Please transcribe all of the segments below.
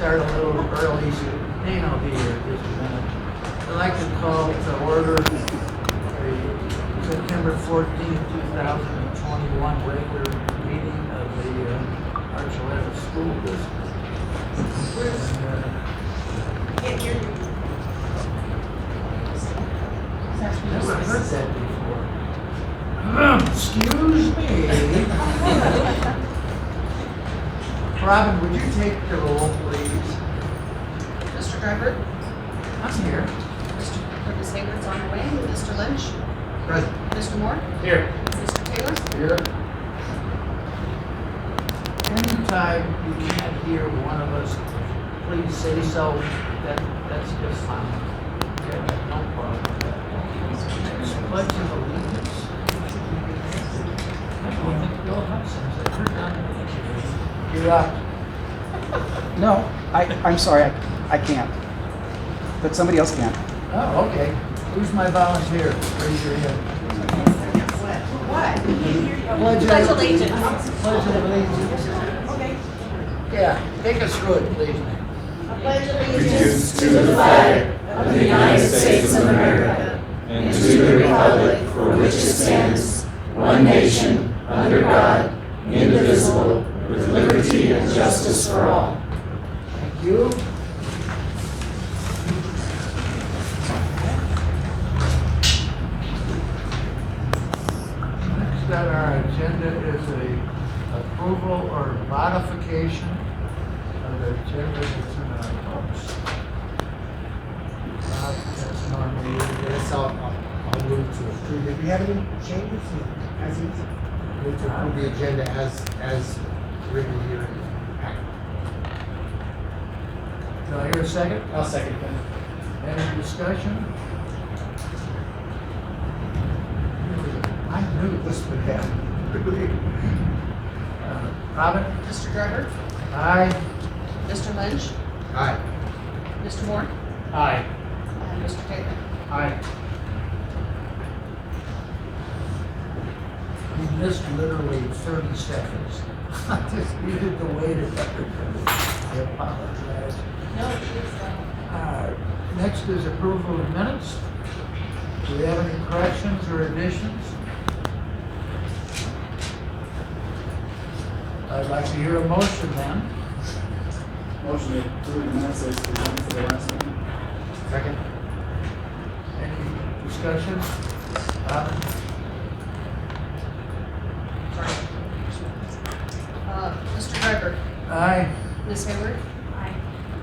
start a little early, so Dana will be here in just a minute. I'd like to call to order the September 14th, 2021 regular meeting of the Archuleta School District. Can't hear you. Never heard that before. Excuse me. Robin, would you take the roll, please? Mr. Dryburgh? I'm here. Ms. Hayward's on her way. Mr. Lynch? Present. Mr. Moore? Here. Mr. Taylor? Here. Anytime you can't hear one of us, please say so. That's just fine. Okay, no problem with that. Pledge of allegiance. I don't think Bill Hodgson said turn down the picture. You're up. No, I'm sorry, I can't. But somebody else can. Oh, okay. Who's my volunteer? Raise your hand. What? Pledge allegiance. Pledge of allegiance. Okay. Yeah, take us through it, please, ma'am. I pledge allegiance to the flag of the United States of America and to the republic for which it stands, one nation, under God, indivisible, with liberty and justice for all. Thank you. Next on our agenda is a approval or modification of the agenda that's in our books. That's normally Yes, I'll move to approve. If you have any changes, as is, move to approve the agenda as written here in the packet. Do I hear a second? I'll second that. Any discussion? I knew this would happen. Robin? Mr. Dryburgh? Aye. Mr. Lynch? Aye. Mr. Moore? Aye. And Mr. Taylor? Aye. You missed literally 30 seconds. I just needed to wait a second. I apologize. No, please Next is approval of minutes. Do we have any corrections or additions? I'd like to hear a motion then. Motion to approve the minutes as presented for the last meeting. Second? Any discussion? Mr. Dryburgh? Aye. Ms. Hayward? Aye.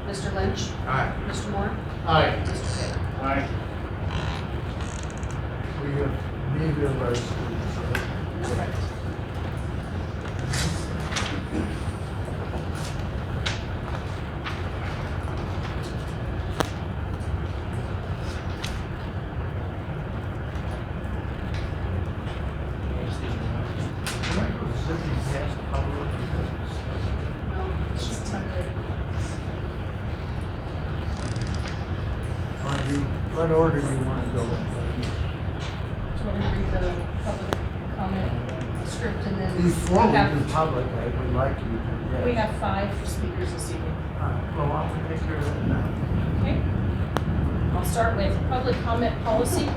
Mr. Lynch? Aye. Mr. Moore? Aye. Mr. Taylor? Aye. We have neither of our schools. Correct. No, she's temporary. What order do you want to go in? Do you want me to read the public comment script and then? Before we we have- do public, I would like you to. yes. We have 5 speakers this evening. Well, I'll take care of that now. Okay. I'll start with public comment policy.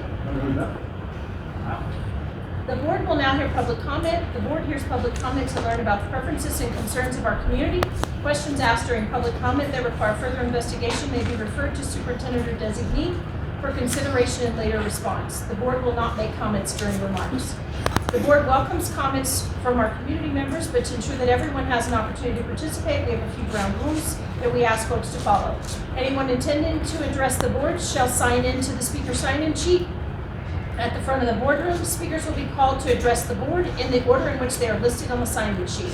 The board will now hear public comment. The board hears public comment to learn about the preferences and concerns of our community. Questions asked during public comment that require further investigation may be referred to superintendent or designee for consideration and later response. The board will not make comments during remarks. The board welcomes comments from our community members, but to ensure that everyone has an opportunity to participate, we have a few ground rules that we ask folks to follow. Anyone intending to address the board shall sign in to the speaker sign-in sheet at the front of the boardroom. Speakers will be called to address the board in the order in which they are listed on the sign-in sheet.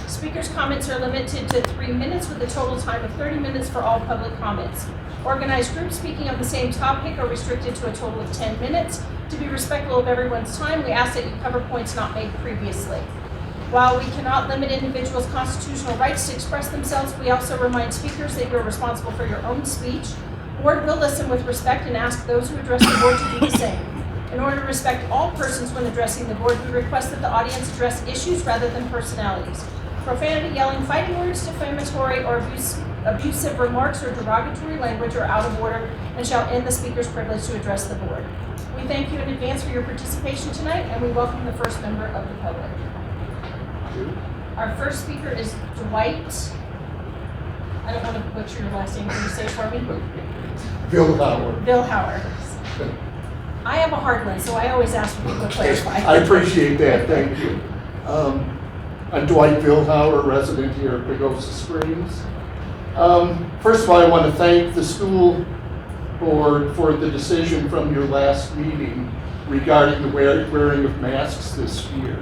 Speakers' comments are limited to 3 minutes with a total time of 30 minutes for all public comments. Organized groups speaking on the same topic are restricted to a total of 10 minutes. To be respectful of everyone's time, we ask that you cover points not made previously. While we cannot limit individuals' constitutional rights to express themselves, we also remind speakers that you are responsible for your own speech. The board will listen with respect and ask those who address the board to do the same. In order to respect all persons when addressing the board, we request that the audience address issues rather than personalities. Profanity, yelling, fighting words, defamatory, or abusive remarks or derogatory language are out of order and shall end the speaker's privilege to address the board. We thank you in advance for your participation tonight, and we welcome the first member of the public. Our first speaker is Dwight. I don't want to butcher your last name. Can you say it for me? Bill Howard. Bill Howard. I am a hard one, so I always ask for people to clarify. I appreciate that, thank you. I'm Dwight Billhauer, resident here at Pagosa Springs. First of all, I want to thank the school board for the decision from your last meeting regarding the wearing of masks this year.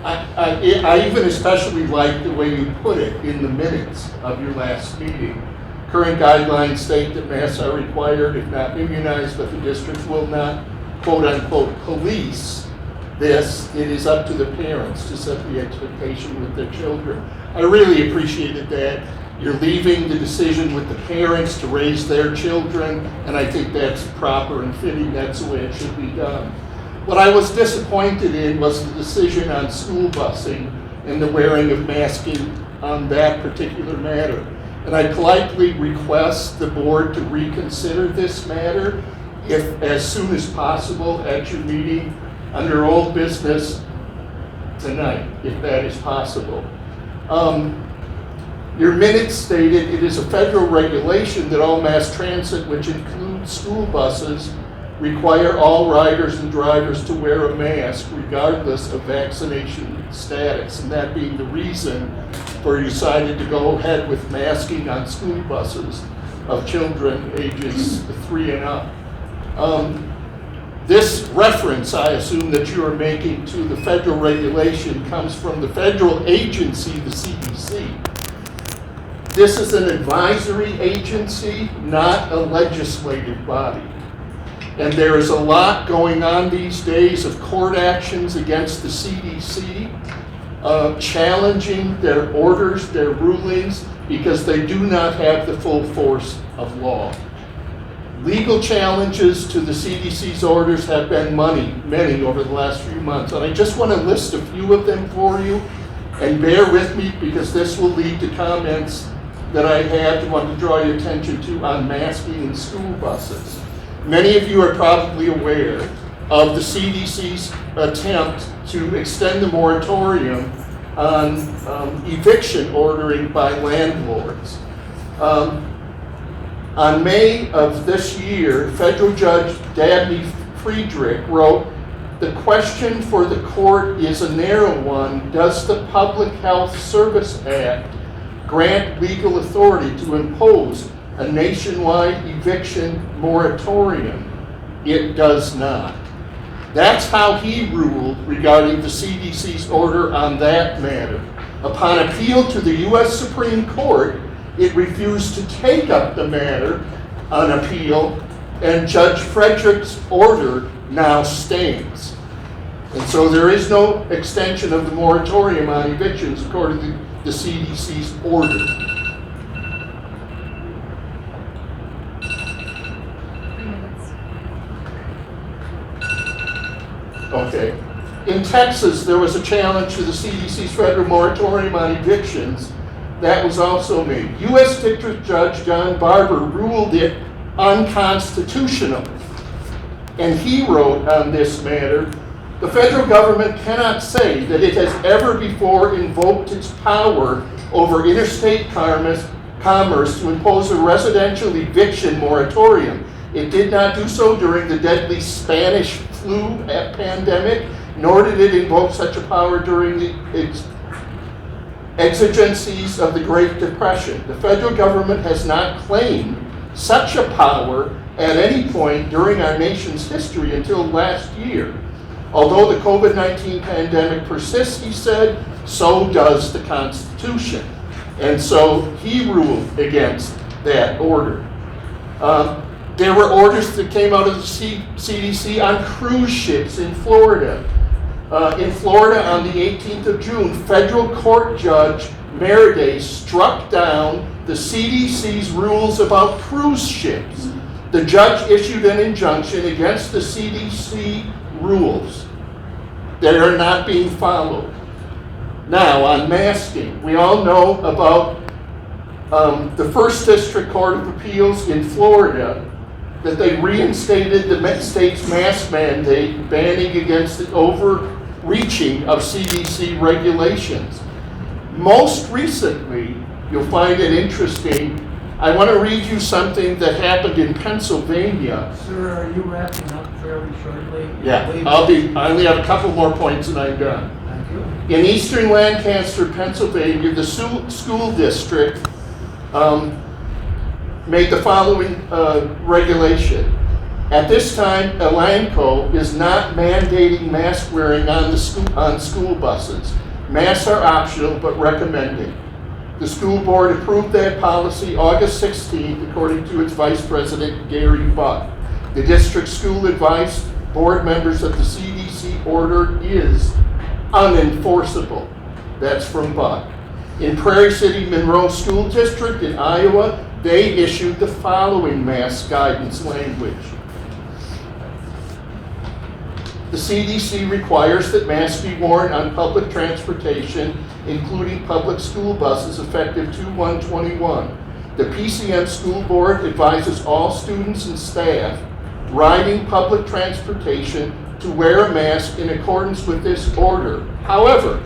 I even especially like the way you put it in the minutes of your last meeting. Current guidelines state that masks are required if not immunized, but the district will not, quote unquote, police this. It is up to the parents to set the expectation with their children. I really appreciated that. You're leaving the decision with the parents to raise their children, and I think that's proper and fitting. That's the way it should be done. What I was disappointed in was the decision on school busing and the wearing of masking on that particular matter. And I politely request the board to reconsider this matter if as soon as possible at your meeting under old business tonight, if that is possible. Your minutes stated it is a federal regulation that all mass transit, which includes school buses, require all riders and drivers to wear a mask regardless of vaccination status, and that being the reason for you decided to go ahead with masking on school buses of children ages 3 and up. This reference, I assume, that you are making to the federal regulation comes from the federal agency, the CDC. This is an advisory agency, not a legislative body. And there is a lot going on these days of court actions against the CDC, challenging their orders, their rulings, because they do not have the full force of law. Legal challenges to the CDC's orders have been many over the last few months. And I just want to list a few of them for you, and bear with me because this will lead to comments that I have to want to draw your attention to on masking in school buses. Many of you are probably aware of the CDC's attempt to extend the moratorium on eviction ordering by landlords. On May of this year, federal judge Dabney Friedrich wrote, "The question for the court is a narrow one. Does the Public Health Service Act grant legal authority to impose a nationwide eviction moratorium? It does not." That's how he ruled regarding the CDC's order on that matter. Upon appeal to the U.S. Supreme Court, it refused to take up the matter on appeal, and Judge Friedrich's order now stands. And so there is no extension of the moratorium on evictions according to the CDC's order. Okay. In Texas, there was a challenge to the CDC's federal moratorium on evictions. That was also made. U.S. District Judge John Barber ruled it unconstitutional. And he wrote on this matter, "The federal government cannot say that it has ever before invoked its power over interstate commerce to impose a residential eviction moratorium. It did not do so during the deadly Spanish flu pandemic, nor did it invoke such a power during the exigencies of the Great Depression. The federal government has not claimed such a power at any point during our nation's history until last year. Although the COVID-19 pandemic persists," he said, "so does the Constitution." And so he ruled against that order. There were orders that came out of the CDC on cruise ships in Florida. In Florida on the 18th of June, federal court judge Mijares struck down the CDC's rules about cruise ships. The judge issued an injunction against the CDC rules that are not being followed. Now, on masking, we all know about the First District Court of Appeals in Florida that they reinstated the state's mask mandate banning against the overreaching of CDC regulations. Most recently, you'll find it interesting, I want to read you something that happened in Pennsylvania. Sir, are you wrapping up fairly shortly? Yeah, I only have a couple more points and I'm done. Thank you. In eastern Lancaster, Pennsylvania, the school district made the following regulation. At this time, Elanco is not mandating mask wearing on school buses. Masks are optional but recommended. The school board approved that policy August 16th, according to its vice president, Gary Buck. The district school advised board members that the CDC order is unenforceable. That's from Buck. In Prairie City Monroe School District in Iowa, they issued the following mask guidance language. The CDC requires that masks be worn on public transportation, including public school buses, effective 2/1/21. The PCM school board advises all students and staff riding public transportation to wear a mask in accordance with this order. However,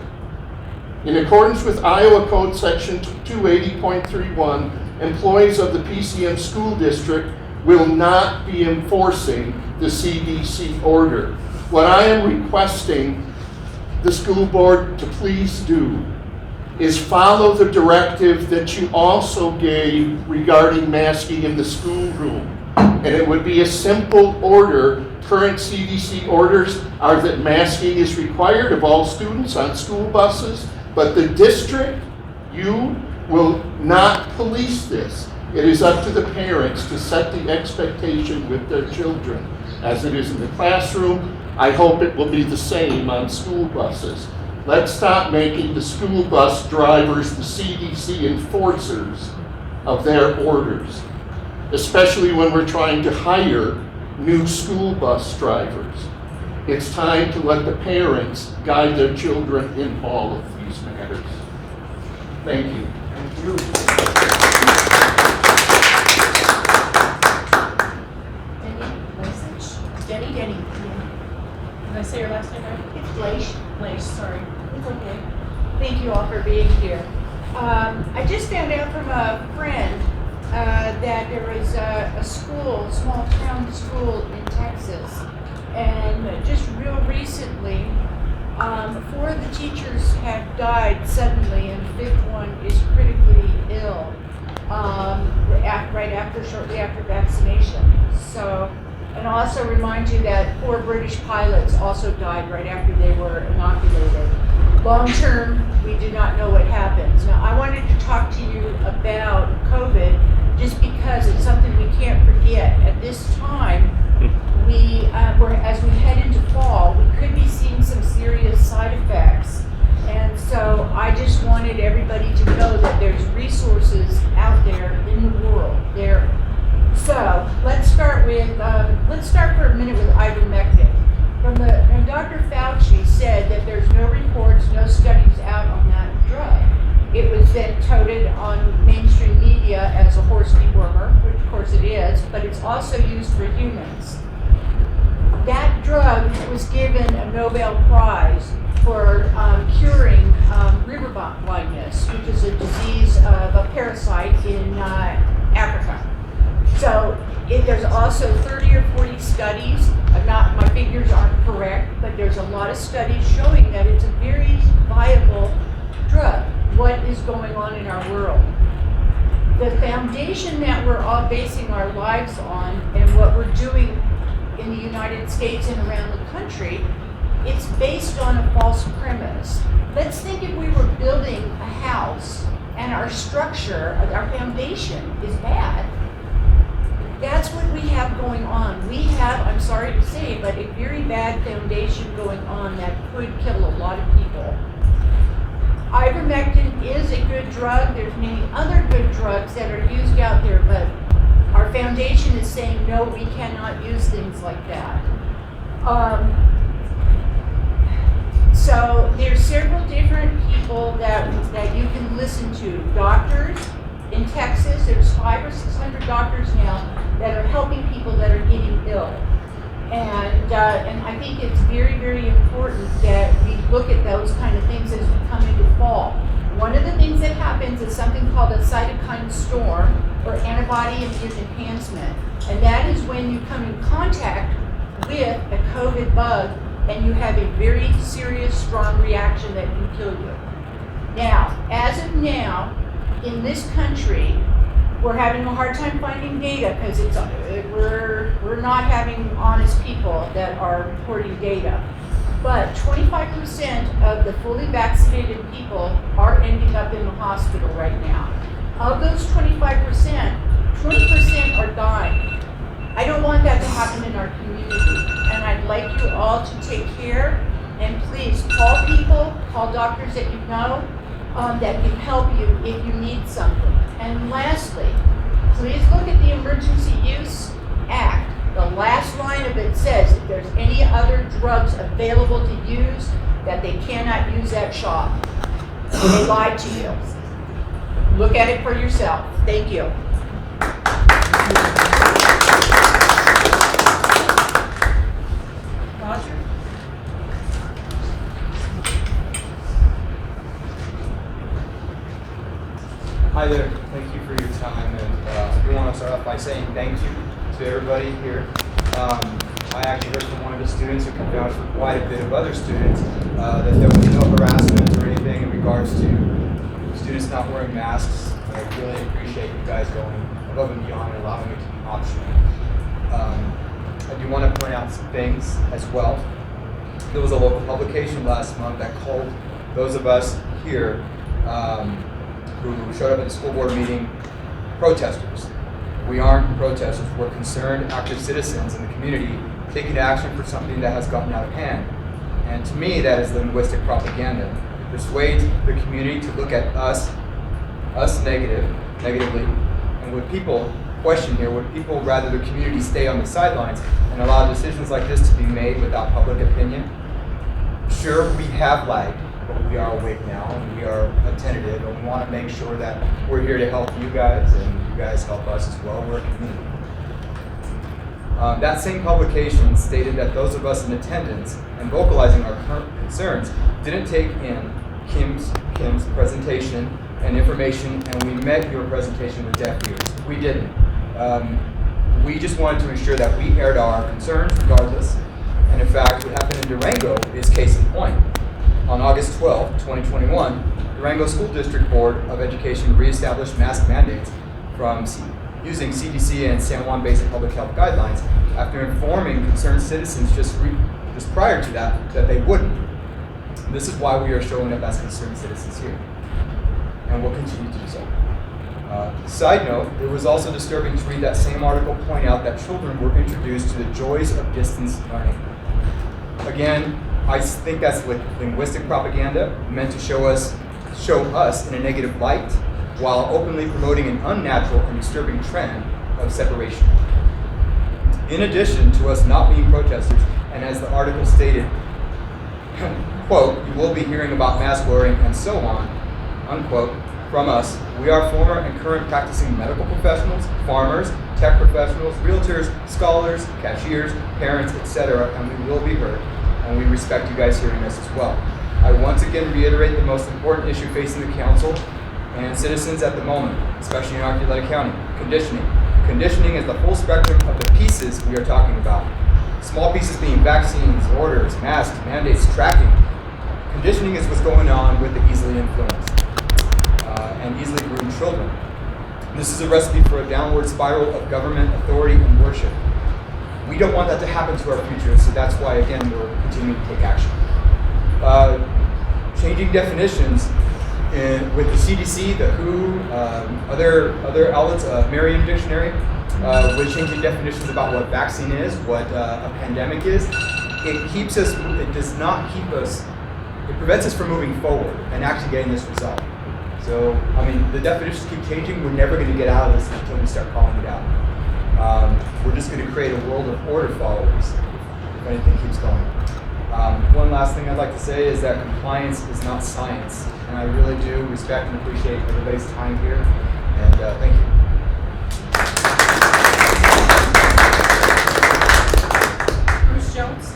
in accordance with Iowa Code Section 280.31, employees of the PCM school district will not be enforcing the CDC order. What I am requesting the school board to please do is follow the directive that you also gave regarding masking in the schoolroom. And it would be a simple order. Current CDC orders are that masking is required of all students on school buses, but the district, you will not police this. It is up to the parents to set the expectation with their children. As it is in the classroom, I hope it will be the same on school buses. Let's stop making the school bus drivers the CDC enforcers of their orders, especially when we're trying to hire new school bus drivers. It's time to let the parents guide their children in all of these matters. Thank you. Thank you. Denny. Did I say your last name right? It's Blaish. Leish, sorry. It's okay. Thank you all for being here. I just found out from a friend that there was a school, small town school in Texas, and just real recently, 4 of the teachers have died suddenly, and the 5th one is critically ill shortly after vaccination. So. And I'll also remind you that 4 British pilots also died right after they were inoculated. Long term, we do not know what happens. Now, I wanted to talk to you about COVID just because it's something we can't forget. At this time, as we head into fall, we could be seeing some serious side effects. And so I just wanted everybody to know that there's resources out there in the world. So let's start for a minute with ivermectin. When Dr. Fauci said that there's no reports, no studies out on that drug, it was then touted on mainstream media as a horse dewormer, which of course it is, but it's also used for humans. That drug was given a Nobel Prize for curing river blindness, which is a disease of a parasite in Africa. So there's also 30 or 40 studies, my figures aren't correct, but there's a lot of studies showing that it's a very viable drug. What is going on in our world? The foundation that we're all basing our lives on and what we're doing in the United States and around the country, it's based on a false premise. Let's think if we were building a house and our structure, our foundation is bad. That's what we have going on. We have, I'm sorry to say, but a very bad foundation going on that could kill a lot of people. Ivermectin is a good drug. There's many other good drugs that are used out there, but our foundation is saying, no, we cannot use things like that. So there's several different people that you can listen to. Doctors, In Texas, there's 500 or 600 doctors now that are helping people that are getting ill. And I think it's very, very important that we look at those kind of things as we come into fall. One of the things that happens is something called a cytokine storm or antibody immune enhancement. And that is when you come in contact with a COVID bug and you have a very serious, strong reaction that can kill you. Now, as of now, in this country, we're having a hard time finding data because we're not having honest people that are reporting data. But 25% of the fully vaccinated people are ending up in the hospital right now. Of those 25%, 20% are dying. I don't want that to happen in our community, and I'd like you all to take care, and please call people, call doctors that you know that can help you if you need something. And lastly, please look at the Emergency Use Act. The last line of it says if there's any other drugs available to use, that they cannot use at shop. They lied to you. Look at it for yourself. Thank you. Roger? Hi there, thank you for your time, and I do want to start off by saying thank you to everybody here. I actually heard from one of the students who can vouch for quite a bit of other students that there was no harassment or anything in regards to students not wearing masks. I really appreciate you guys going above and beyond and allowing it to be optional. I do want to point out some things as well. There was a local publication last month that called those of us here who showed up at the school board meeting protesters. We aren't protesters, we're concerned, active citizens in the community taking action for something that has gotten out of hand. And to me, that is linguistic propaganda. Persuade the community to look at us negatively, and would people question here, would people rather the community stay on the sidelines and allow decisions like this to be made without public opinion? Sure, we have lagged, but we are awake now, and we are attentive, and we want to make sure that we're here to help you guys, and you guys help us as well. We're a community. That same publication stated that those of us in attendance and vocalizing our current concerns didn't take in Kym's presentation and information, and we met your presentation with deaf ears. We didn't. We just wanted to ensure that we aired our concerns regardless, and in fact, what happened in Durango is case in point. On August 12, 2021, Durango School District Board of Education reestablished mask mandates from using CDC and San Juan Basic Public Health Guidelines after informing concerned citizens just prior to that they wouldn't. This is why we are showing up as concerned citizens here, and we'll continue to do so. Side note, it was also disturbing to read that same article point out that children were introduced to the joys of distance learning. Again, I think that's linguistic propaganda meant to show us in a negative light while openly promoting an unnatural and disturbing trend of separation. In addition to us not being protesters, and as the article stated, quote, you will be hearing about mask wearing and so on, unquote, from us. We are former and current practicing medical professionals, farmers, tech professionals, realtors, scholars, cashiers, parents, etc., and we will be heard. And we respect you guys hearing us as well. I once again reiterate the most important issue facing the council and citizens at the moment, especially in Archuleta County, conditioning. Conditioning is the full spectrum of the pieces we are talking about. Small pieces being vaccines, orders, masks, mandates, tracking. Conditioning is what's going on with the easily influenced and easily groomed children. This is a recipe for a downward spiral of government, authority, and worship. We don't want that to happen to our future, so that's why, again, we're continuing to take action. Changing definitions with the CDC, the WHO, other outlets, Merriam Dictionary, with changing definitions about what vaccine is, what a pandemic is. It does not keep us, it prevents us from moving forward and actually getting this result. So, I mean, the definitions keep changing. We're never going to get out of this until we start calling it out. We're just going to create a world of order followers if anything keeps going. One last thing I'd like to say is that compliance is not science, and I really do respect and appreciate everybody's time here. And thank you. Bruce Jones.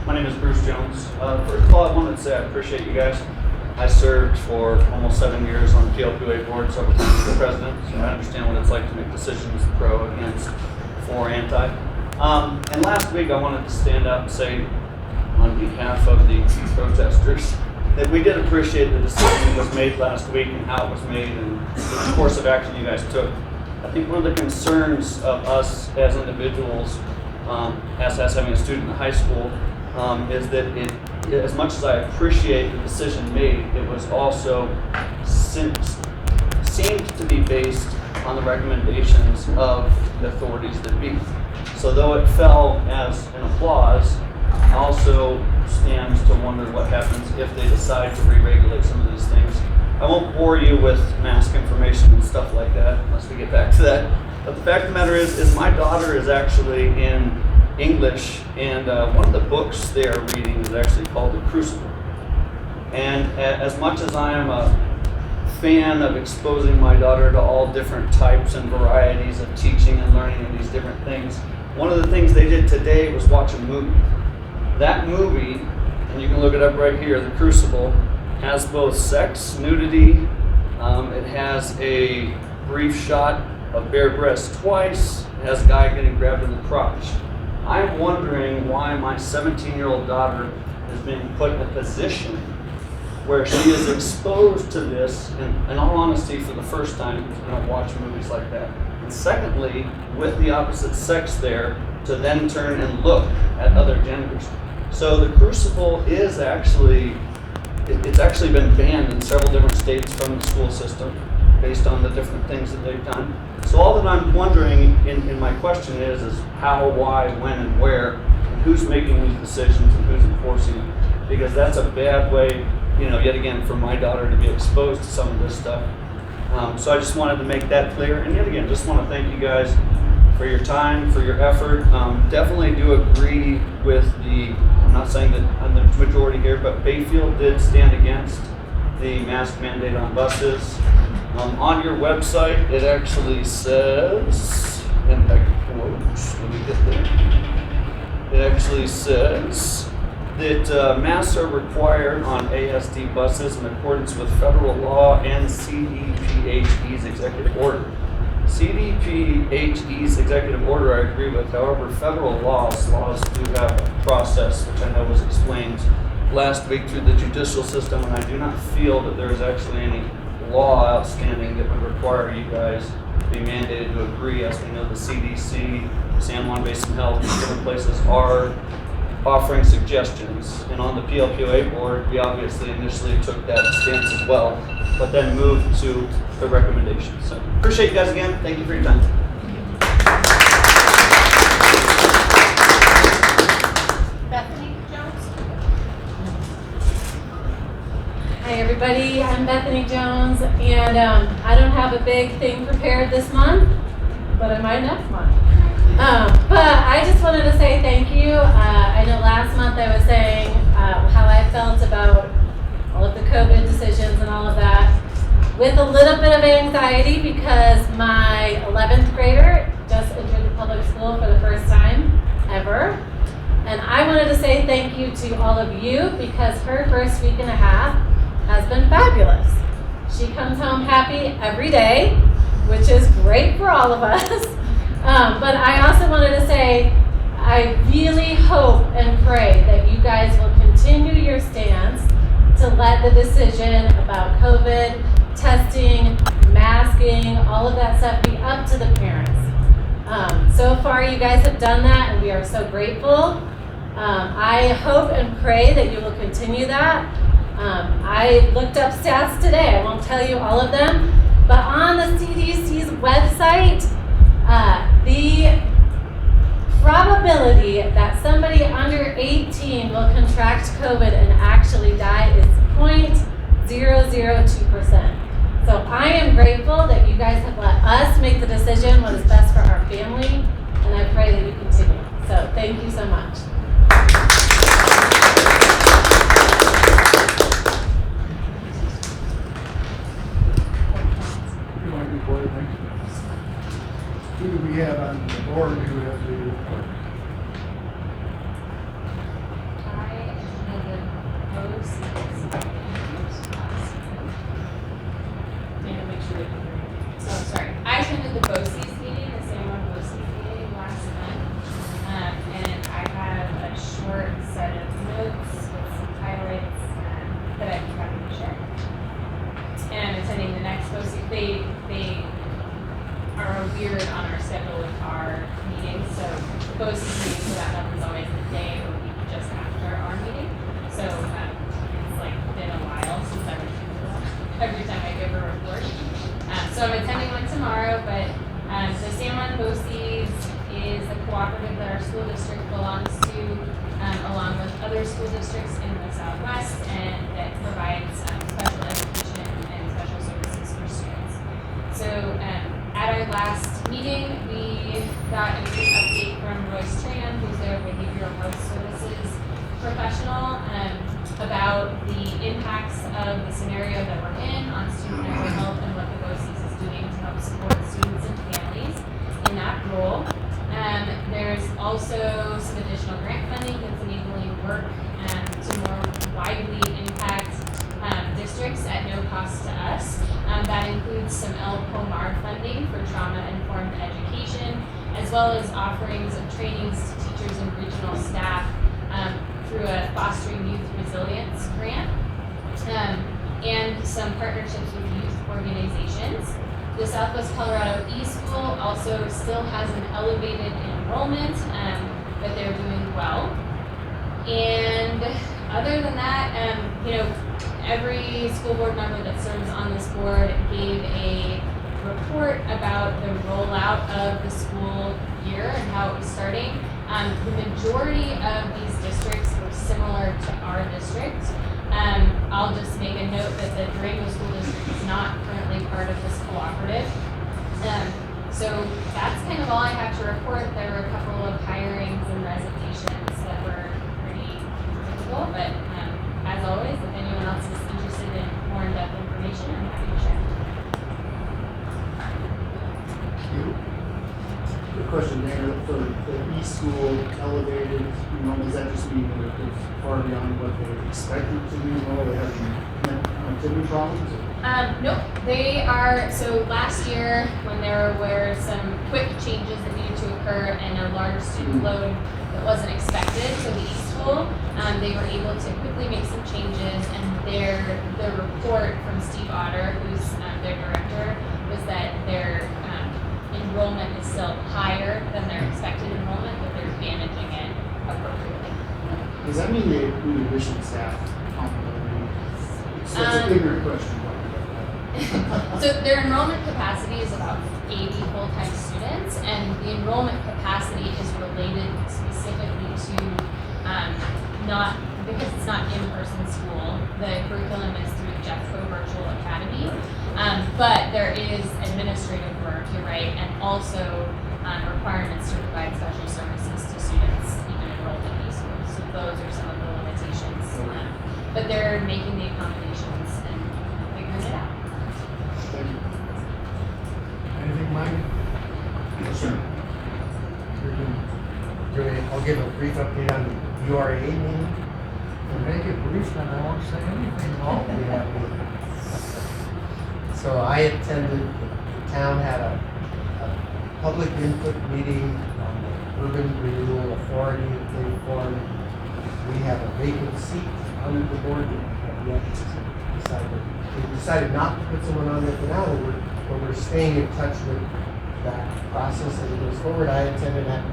My name is Bruce Jones. First of all, I wanted to say I appreciate you guys. I served for almost 7 years on the PLPA board, several times as president, so I understand what it's like to make decisions pro, against, for, anti. And last week I wanted to stand up and say on behalf of the protesters that we did appreciate the decision that was made last week and how it was made and the course of action you guys took. I think one of the concerns of us as individuals, as having a student in high school, is that as much as I appreciate the decision made, it was also seemed to be based on the recommendations of the authorities that be. So though it fell as an applause, also stands to wonder what happens if they decide to re-regulate some of these things. I won't bore you with mask information and stuff like that, unless we get back to that. But the fact of the matter is my daughter is actually in English, and one of the books they are reading is actually called The Crucible. And as much as I am a fan of exposing my daughter to all different types and varieties of teaching and learning and these different things, one of the things they did today was watch a movie. That movie, and you can look it up right here, The Crucible, has both sex, nudity, it has a brief shot of bare breasts twice, it has a guy getting grabbed in the crotch. I'm wondering why my 17-year-old daughter is being put in a position where she is exposed to this, and in all honesty, for the first time, because we don't watch movies like that. And secondly, with the opposite sex there, to then turn and look at other genders. So The Crucible is actually, it's actually been banned in several different states from the school system based on the different things that they've done. So all that I'm wondering in my question is how, why, when, and where, and who's making these decisions and who's enforcing them. Because that's a bad way, yet again, for my daughter to be exposed to some of this stuff. So I just wanted to make that clear. And yet again, just want to thank you guys for your time, for your effort. Definitely do agree with I'm not saying that I'm the majority here, but Bayfield did stand against the mask mandate on buses. On your website, it actually says, and I quote, let me get there. It actually says that masks are required on ASD buses in accordance with federal law and CDPHE's executive order. CDPHE's executive order I agree with, however, federal laws do have a process, which I know was explained last week through the judicial system, and I do not feel that there is actually any law outstanding that would require you guys to be mandated to agree. As we know, the CDC, San Juan Basin Health, and different places are offering suggestions. And on the PLPA board, we obviously initially took that stance as well, but then moved to the recommendations. So appreciate you guys again. Thank you for your time. Bethany Jones. Hi everybody, I'm Bethany Jones, and I don't have a big thing prepared this month, but I might next month. But I just wanted to say thank you. I know last month I was saying how I felt about all of the COVID decisions and all of that, with a little bit of anxiety because my 11th grader just entered the public school for the first time ever. And I wanted to say thank you to all of you because her first week and a half has been fabulous. She comes home happy every day, which is great for all of us. But I also wanted to say, I really hope and pray that you guys will continue your stance to let the decision about COVID, testing, masking, all of that stuff be up to the parents. So far you guys have done that and we are so grateful. I hope and pray that you will continue that. I looked up stats today, I won't tell you all of them, but on the CDC's website, the probability that somebody under 18 will contract COVID and actually die is 0.002%. So I am grateful that you guys have let us make the decision what is best for our family, and I pray that you continue. So thank you so much. we have on the board who has the report? I attended the BOCES. Make sure they can hear me. Oh, sorry. I attended the BOCES meeting, the San Juan BOCES meeting last month. And I have a short set of notes with some highlights that I'd be happy to share. And I'm attending the next BOCES. They are weird on our schedule with our meetings. So the BOCES meeting for that month is always the day or week just after our meeting. So it's like been a while since I've attended that every time I give a report. So I'm attending one tomorrow, but the San Juan BOCES is the cooperative that our school district belongs to, along with other school districts in the Southwest, and that provides special education and special services for students. So at our last meeting, we got a brief update from Royce Tran, who's their behavioral health services professional, about the impacts of the scenario that we're in on student mental health and what the BOCES is doing to help support students and families in that role. There's also some additional grant funding that's enabling work to more widely impact districts at no cost to us. That includes some LPOMAR funding for trauma-informed education, as well as offerings of trainings to teachers and regional staff through a Fostering Youth Resilience grant, and some partnerships with youth organizations. The Southwest Colorado eSchool also still has an elevated enrollment, but they're doing well. And other than that, every school board member that serves on this board gave a report about the rollout of the school year and how it was starting. The majority of these districts were similar to our district. I'll just make a note that the Durango School District is not currently part of this cooperative. So that's kind of all I have to report. There were a couple of hirings and resignations that were pretty typical, but as always, if anyone else is interested in more in-depth information, I'm happy to share. Good question, Mayor. For the eSchool elevated enrollment, does that just mean that it's far beyond what they expected to be enrolled? They have connectivity problems? Nope, they are, so last year when there were some quick changes that needed to occur and a large student load that wasn't expected to the eSchool, they were able to quickly make some changes, and the report from Steve Otter, who's their director, was that their enrollment is still higher than their expected enrollment, but they're managing it appropriately. Does that mean they include additional staff? So it's a bigger question. So their enrollment capacity is about 80 full-time students, and the enrollment capacity is related specifically to not, because it's not in-person school, the curriculum is through Jeffco Virtual Academy, but there is administrative work, you're right, and also requirements to provide special services to students even enrolled in these schools. So those are some of the limitations, but they're making the accommodations and figuring it out. Thank you. Anything, Mike? Yes, sir. I'll give a brief update on the URA meeting. To make it brief, then I won't say anything all. So I attended, the town had a public input meeting on the Urban Renewal Authority that they formed. We have a vacant seat on the board that have yet decided. We decided not to put someone on there for now, but we're staying in touch with that process as it goes forward. I attended that,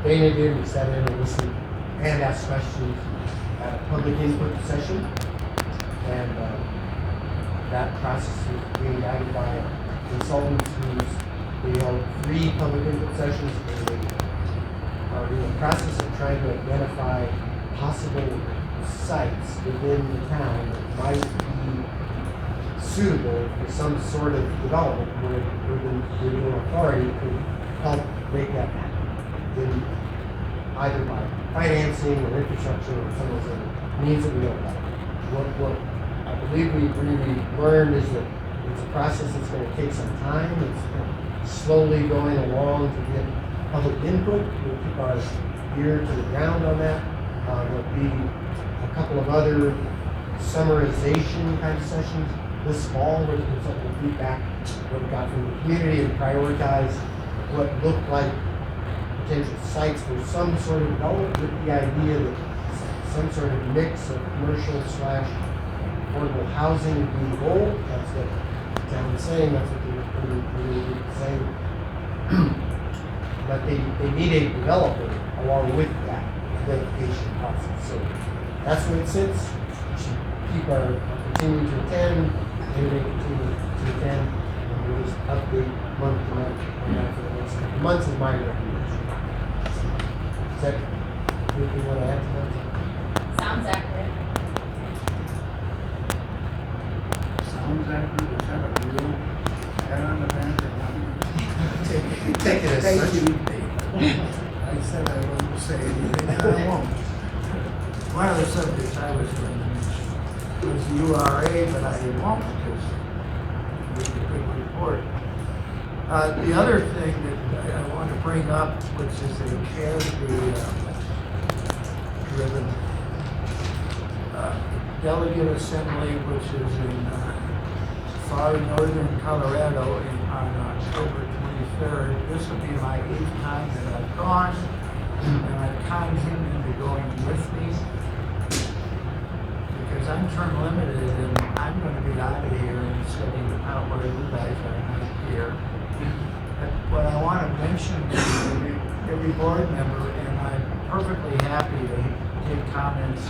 Dana did, we sat in and listened and asked questions at a public input session. And that process is being guided by consultants we held 3 public input sessions. They are in the process of trying to identify possible sites within the town that might be suitable for some sort of development where the renewal authority could help make that happen. Either by financing or infrastructure or some of the needs that we know about. What I believe we really learned is that it's a process that's going to take some time. slowly going along to get public input. We'll keep our ear to the ground on that. There'll be a couple of other summarization kind of sessions this fall where the consultant will feedback what we got from the community and prioritize what looked like potential sites for some sort of development with the idea that some sort of mix of commercial / affordable housing would be the goal. That's what the town is saying, that's what the recruiter is saying. But they need a developer along with that identification process. So that's where it sits. We should keep continue to attend, anybody continue to attend, and we'll just update month to month on that for the next couple of months is my recommendation. Is that anything you want to add to that? Sounds accurate. Sounds accurate. Is that a real head on the bench or not? Take it as Thank such. you. I said I wouldn't say anything, and I won't. One of the subjects I was going to mention was the URA, but I won't because it's a good report. The other thing that I want to bring up, which is a CARE-driven delegate assembly, which is in far northern Colorado on October 23rd. This will be my 8th time that I've gone, and I've conned him into going with me because I'm term limited and I'm going to be out of here and sitting out where you guys are not here. But what I want to mention to every board member, and I'm perfectly happy to take comments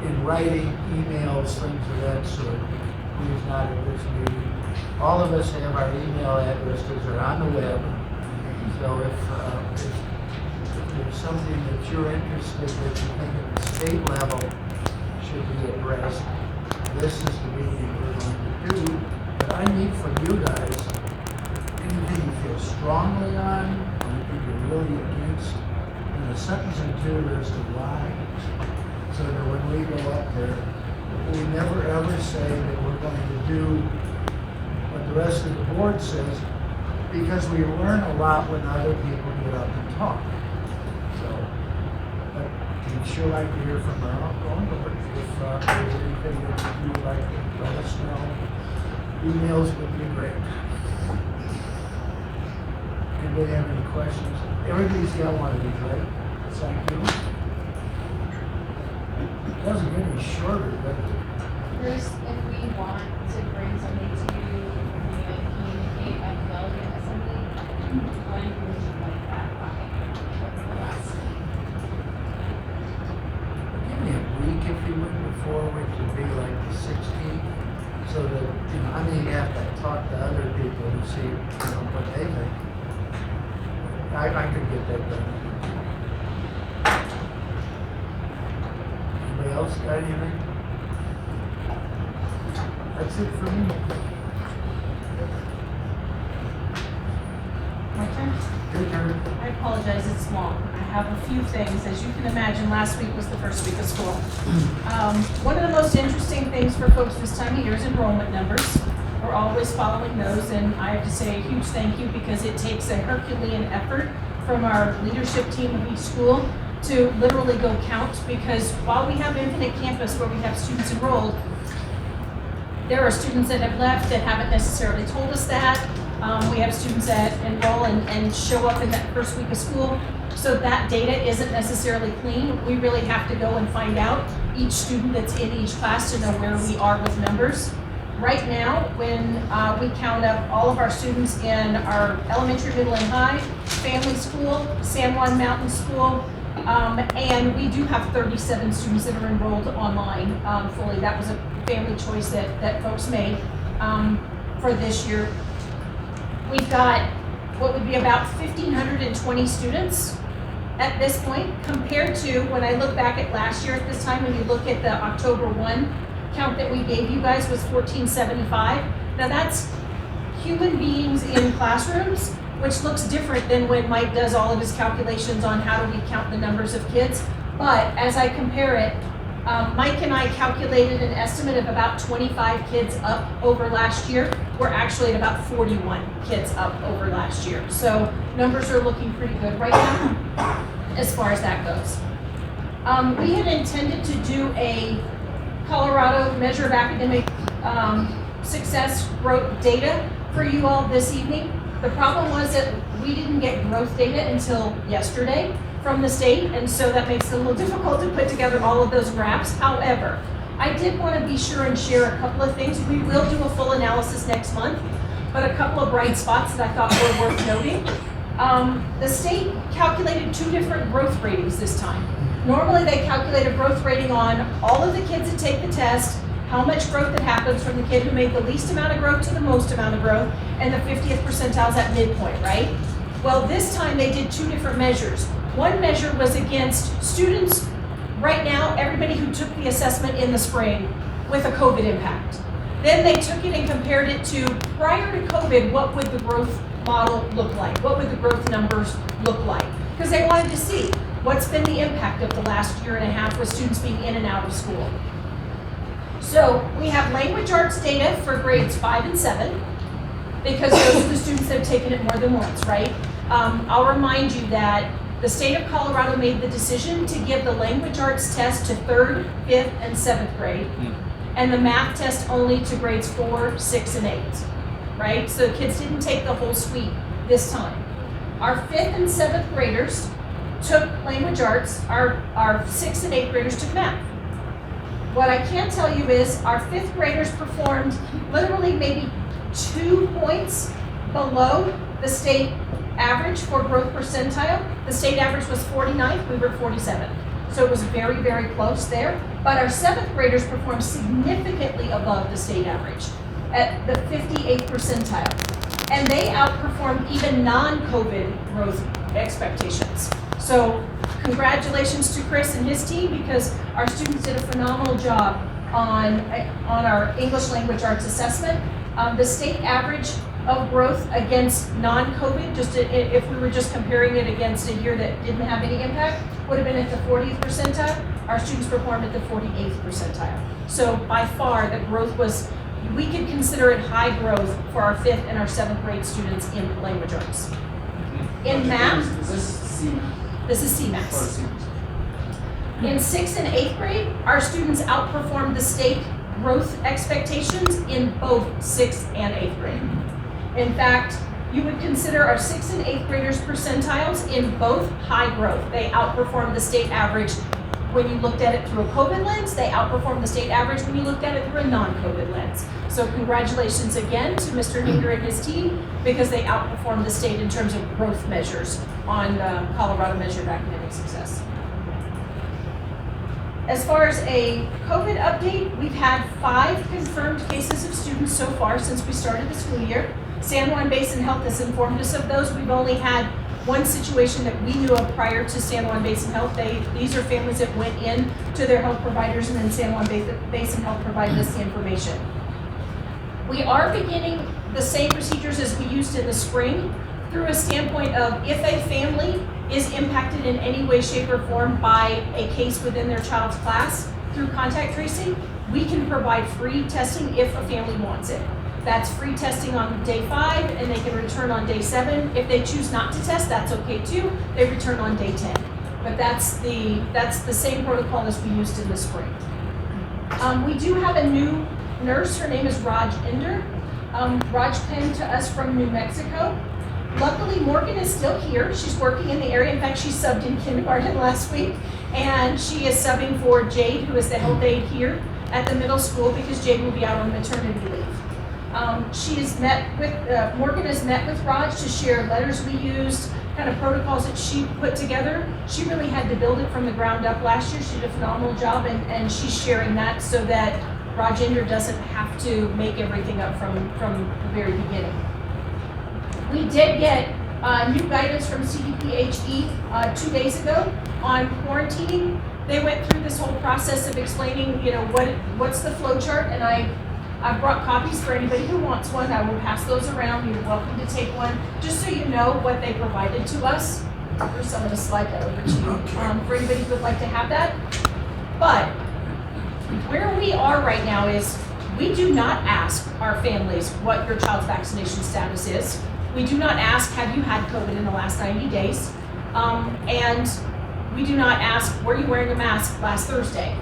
in writing, emails, things of that sort. Please not at this meeting. All of us have our email addresses are on the web. So if there's something that you're interested that you think at the state level should be addressed, this is the meeting we're going to do. But I need from you guys anything you feel strongly on, anything you're really against, and a sentence or two as to why. So that when we go up there, we never ever say that we're going to do what the rest of the board says, because we learn a lot when other people get up and talk. So, but we'd sure like to hear from our outgoing board. If there's anything that you would like to let us know, emails would be great. Anybody have any questions? Everybody's got one of these, right? Thank you. It doesn't get any shorter, but Bruce, if we want to bring something to you, if we communicate at the delegate assembly, when would you like that by? What's the last? give me a week if you would before, which would be like the 16th, so that, I may have to talk to other people to see, what they think. I could get that done. Anybody else got anything? That's it for me. My turn? Your turn. I apologize, it's long. I have a few things. As you can imagine, last week was the first week of school. One of the most interesting things for folks this time of year is enrollment numbers. We're always following those, and I have to say a huge thank you because it takes a Herculean effort from our leadership team of each school to literally go count, because while we have Infinite Campus where we have students enrolled, there are students that have left that haven't necessarily told us that. We have students that enroll and show up in that first week of school. So that data isn't necessarily clean. We really have to go and find out each student that's in each class to know where we are with numbers. Right now, when we count up all of our students in our elementary, middle, and high, family school, San Juan Mountain School, and we do have 37 students that are enrolled online fully. That was a family choice that folks made for this year. We've got what would be about 1,520 students at this point, compared to when I look back at last year at this time, when you look at the October 1 count that we gave you guys was 1,475. Now that's human beings in classrooms, which looks different than when Mike does all of his calculations on how do we count the numbers of kids. But as I compare it Mike and I calculated an estimate of about 25 kids up over last year. We're actually at about 41 kids up over last year. So numbers are looking pretty good right now as far as that goes. We had intended to do a Colorado measure of academic success growth data for you all this evening. The problem was that we didn't get growth data until yesterday from the state, and so that makes it a little difficult to put together all of those graphs. However, I did want to be sure and share a couple of things. We will do a full analysis next month, but a couple of bright spots that I thought were worth noting. The state calculated 2 different growth ratings this time. Normally they calculate a growth rating on all of the kids that take the test, how much growth that happens from the kid who made the least amount of growth to the most amount of growth, and the 50th percentile is at midpoint, right? Well, this time they did 2 different measures. One measure was against students, right now, everybody who took the assessment in the spring with a COVID impact. Then they took it and compared it to prior to COVID, what would the growth model look like? What would the growth numbers look like? Because they wanted to see what's been the impact of the last year and a half with students being in and out of school. So we have language arts data for grades 5 and 7, because those are the students that have taken it more than once, right? I'll remind you that the state of Colorado made the decision to give the language arts test to 3rd, 5th, and 7th grade, and the math test only to grades 4, 6, and 8, right? So the kids didn't take the whole suite this time. Our 5th and 7th graders took language arts, our 6th and 8th graders took math. What I can tell you is our 5th graders performed literally maybe 2 points below the state average for growth percentile. The state average was 49th, we were 47th. So it was very, very close there. But our 7th graders performed significantly above the state average at the 58th percentile. And they outperformed even non-COVID growth expectations. So congratulations to Chris and his team, because our students did a phenomenal job on our English language arts assessment. The state average of growth against non-COVID, just if we were just comparing it against a year that didn't have any impact, would have been at the 40th percentile. Our students performed at the 48th percentile. So by far, the growth was, we could consider it high growth for our 5th and our 7th grade students in language arts. In math, Is this CMAP? this is Or CMAS. CMAP? In 6th and 8th grade, our students outperformed the state growth expectations in both 6th and 8th grade. In fact, you would consider our 6th and 8th graders percentiles in both high growth. They outperformed the state average when you looked at it through a COVID lens. They outperformed the state average when you looked at it through a non-COVID lens. So congratulations again to Mr. Hinger and his team, because they outperformed the state in terms of growth measures on Colorado Measure of Academic Success. As far as a COVID update, we've had 5 confirmed cases of students so far since we started the school year. San Juan Basin Health has informed us of those. We've only had 1 situation that we knew of prior to San Juan Basin Health. These are families that went in to their health providers, and then San Juan Basin Health provided us the information. We are beginning the same procedures as we used in the spring, through a standpoint of if a family is impacted in any way, shape, or form by a case within their child's class through contact tracing, we can provide free testing if a family wants it. That's free testing on day 5, and they can return on day 7. If they choose not to test, that's okay too. They return on day 10. But that's the same protocol as we used in the spring. We do have a new nurse. Her name is Raj Ender. Raj came to us from New Mexico. Luckily, Morgan is still here. She's working in the area. In fact, she subbed in kindergarten last week, and she is subbing for Jade, who is the health aide here at the middle school, because Jade will be out on maternity leave. Morgan has met with Raj to share letters we used, kind of protocols that she put together. She really had to build it from the ground up last year. She did a phenomenal job, and she's sharing that so that Rajender doesn't have to make everything up from the very beginning. We did get new guidance from CDPHE 2 days ago on quarantining. They went through this whole process of explaining, what's the flow chart, and I've brought copies for anybody who wants one. I will pass those around. You're welcome to take one, just so you know what they provided to us. First, I'm going to slide that over to you for anybody who would like to have that. But Where we are right now is we do not ask our families what your child's vaccination status is. We do not ask, have you had COVID in the last 90 days? And we do not ask, were you wearing a mask last Thursday?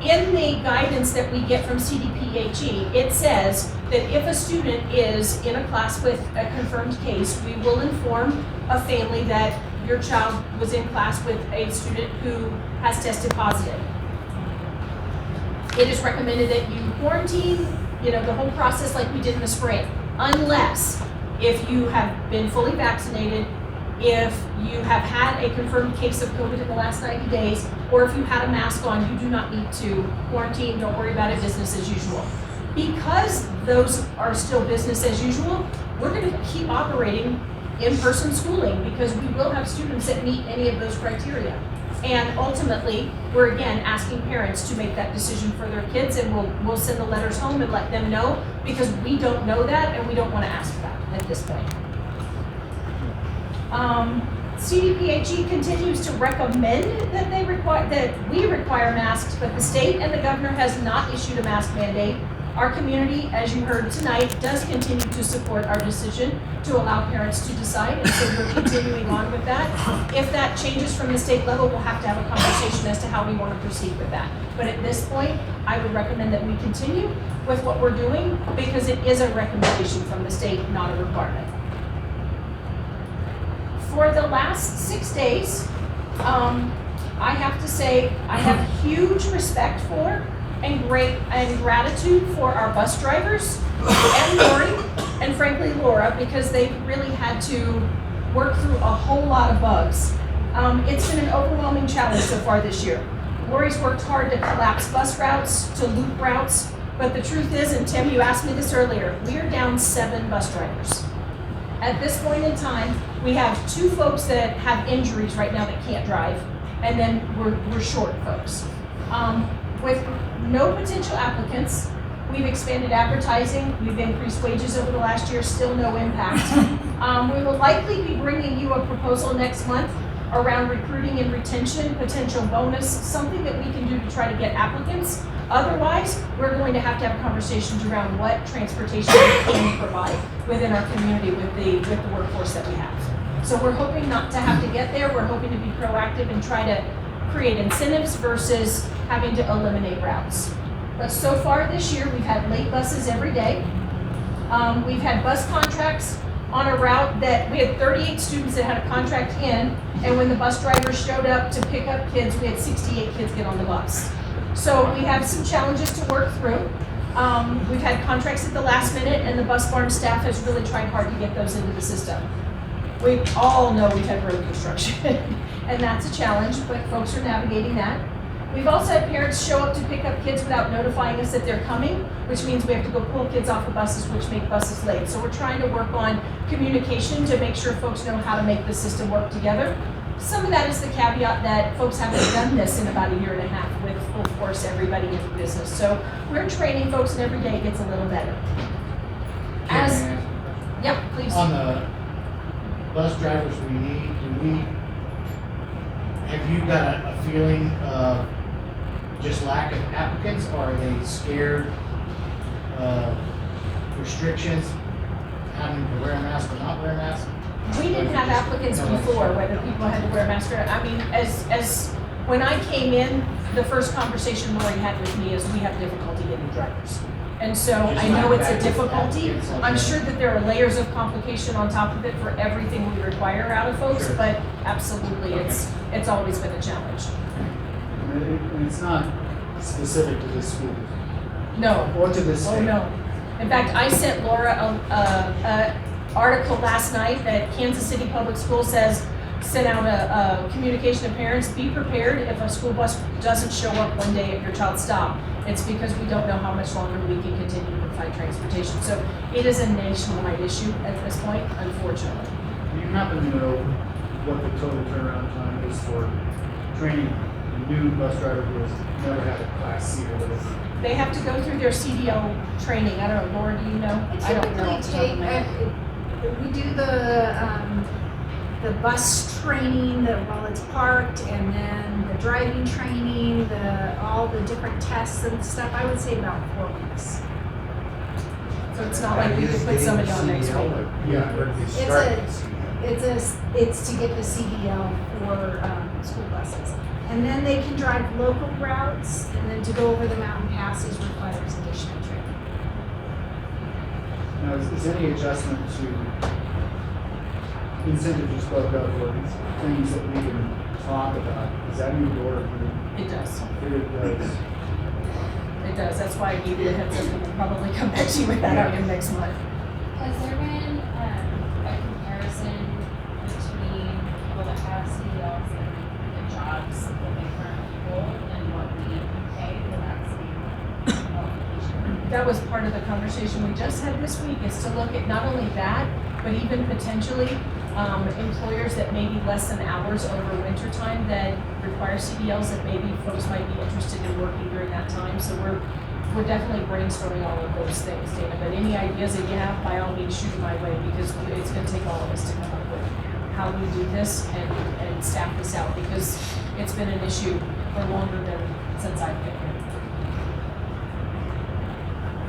In the guidance that we get from CDPHE, it says that if a student is in a class with a confirmed case, we will inform a family that your child was in class with a student who has tested positive. It is recommended that you quarantine, the whole process like we did in the spring, unless if you have been fully vaccinated, if you have had a confirmed case of COVID in the last 90 days, or if you had a mask on, you do not need to quarantine. Don't worry about it, business as usual. Because those are still business as usual, we're going to keep operating in-person schooling because we will have students that meet any of those criteria. And ultimately, we're again asking parents to make that decision for their kids, and we'll send the letters home and let them know, because we don't know that and we don't want to ask that at this point. CDPHE continues to recommend that we require masks, but the state and the governor has not issued a mask mandate. Our community, as you heard tonight, does continue to support our decision to allow parents to decide, and so we're continuing on with that. If that changes from the state level, we'll have to have a conversation as to how we want to proceed with that. But at this point, I would recommend that we continue with what we're doing because it is a recommendation from the state, not a requirement. For the last 6 days, I have to say I have huge respect for and gratitude for our bus drivers and Lori and frankly Laura, because they've really had to work through a whole lot of bugs. It's been an overwhelming challenge so far this year. Lori's worked hard to collapse bus routes, to loop routes, but the truth is, and Tim, you asked me this earlier, we are down 7 bus drivers. At this point in time, we have 2 folks that have injuries right now that can't drive, and then we're short folks. With no potential applicants, we've expanded advertising, we've increased wages over the last year, still no impact. We will likely be bringing you a proposal next month around recruiting and retention, potential bonus, something that we can do to try to get applicants. Otherwise, we're going to have conversations around what transportation we can provide within our community with the workforce that we have. So we're hoping not to have to get there. We're hoping to be proactive and try to create incentives versus having to eliminate routes. But so far this year, we've had late buses every day. We've had bus contracts on a route that we had 38 students that had a contract in, and when the bus driver showed up to pick up kids, we had 68 kids get on the bus. So we have some challenges to work through. We've had contracts at the last minute, and the bus barn staff has really tried hard to get those into the system. We all know we've had road construction, and that's a challenge, but folks are navigating that. We've also had parents show up to pick up kids without notifying us that they're coming, which means we have to go pull kids off the buses, which make buses late. So we're trying to work on communication to make sure folks know how to make the system work together. Some of that is the caveat that folks haven't done this in about 1.5 years with full force everybody in the business. So we're training folks, and every day gets a little better. Yep, please. On the bus drivers we need, have you got a feeling of just lack of applicants, or are they scared of restrictions, having to wear a mask or not wear a mask? We didn't have applicants before, whether people had to wear a mask or not. I mean, as when I came in, the first conversation Lori had with me is we have difficulty getting drivers. And so I know it's a difficulty. I'm sure that there are layers of complication on top of it for everything we require out of folks, but absolutely, it's always been a challenge. And it's not specific to this school. No. Or to this state. Oh, no. In fact, I sent Laura a article last night that Kansas City Public Schools sent out a communication to parents. Be prepared if a school bus doesn't show up one day at your child's stop. It's because we don't know how much longer we can continue to provide transportation. So it is a nationwide issue at this point, unfortunately. Do you happen to know what the total turnaround time is for training a new bus driver who has never had a Class C or whatever? They have to go through their CDL training. I don't know, Laura, do you know? I don't know. We do the bus training while it's parked, and then the driving training, all the different tests and stuff, I would say about 4 weeks. So it's not like we could put somebody on next week. Yeah. Where do they start? It's to get the CDL for school buses. And then they can drive local routes, and then to go over the mountain passes requires additional training. Now, is any adjustment to incentive you spoke of, or things that we can talk about, is that new door? It does. It does. It does. That's why I gave you the heads up. We'll probably come back to you with that item next month. Has there been a comparison between people that have CDLs and the jobs that they currently hold and what we pay for that same qualification? That was part of the conversation we just had this week, is to look at not only that, but even potentially employers that may be less than hours over winter time that require CDLs, that maybe folks might be interested in working during that time. So we're definitely brainstorming all of those things, Dana. But any ideas that you have, by all means, shoot my way, because it's going to take all of us to come up with how we do this and staff this out, because it's been an issue for longer than since I've been here.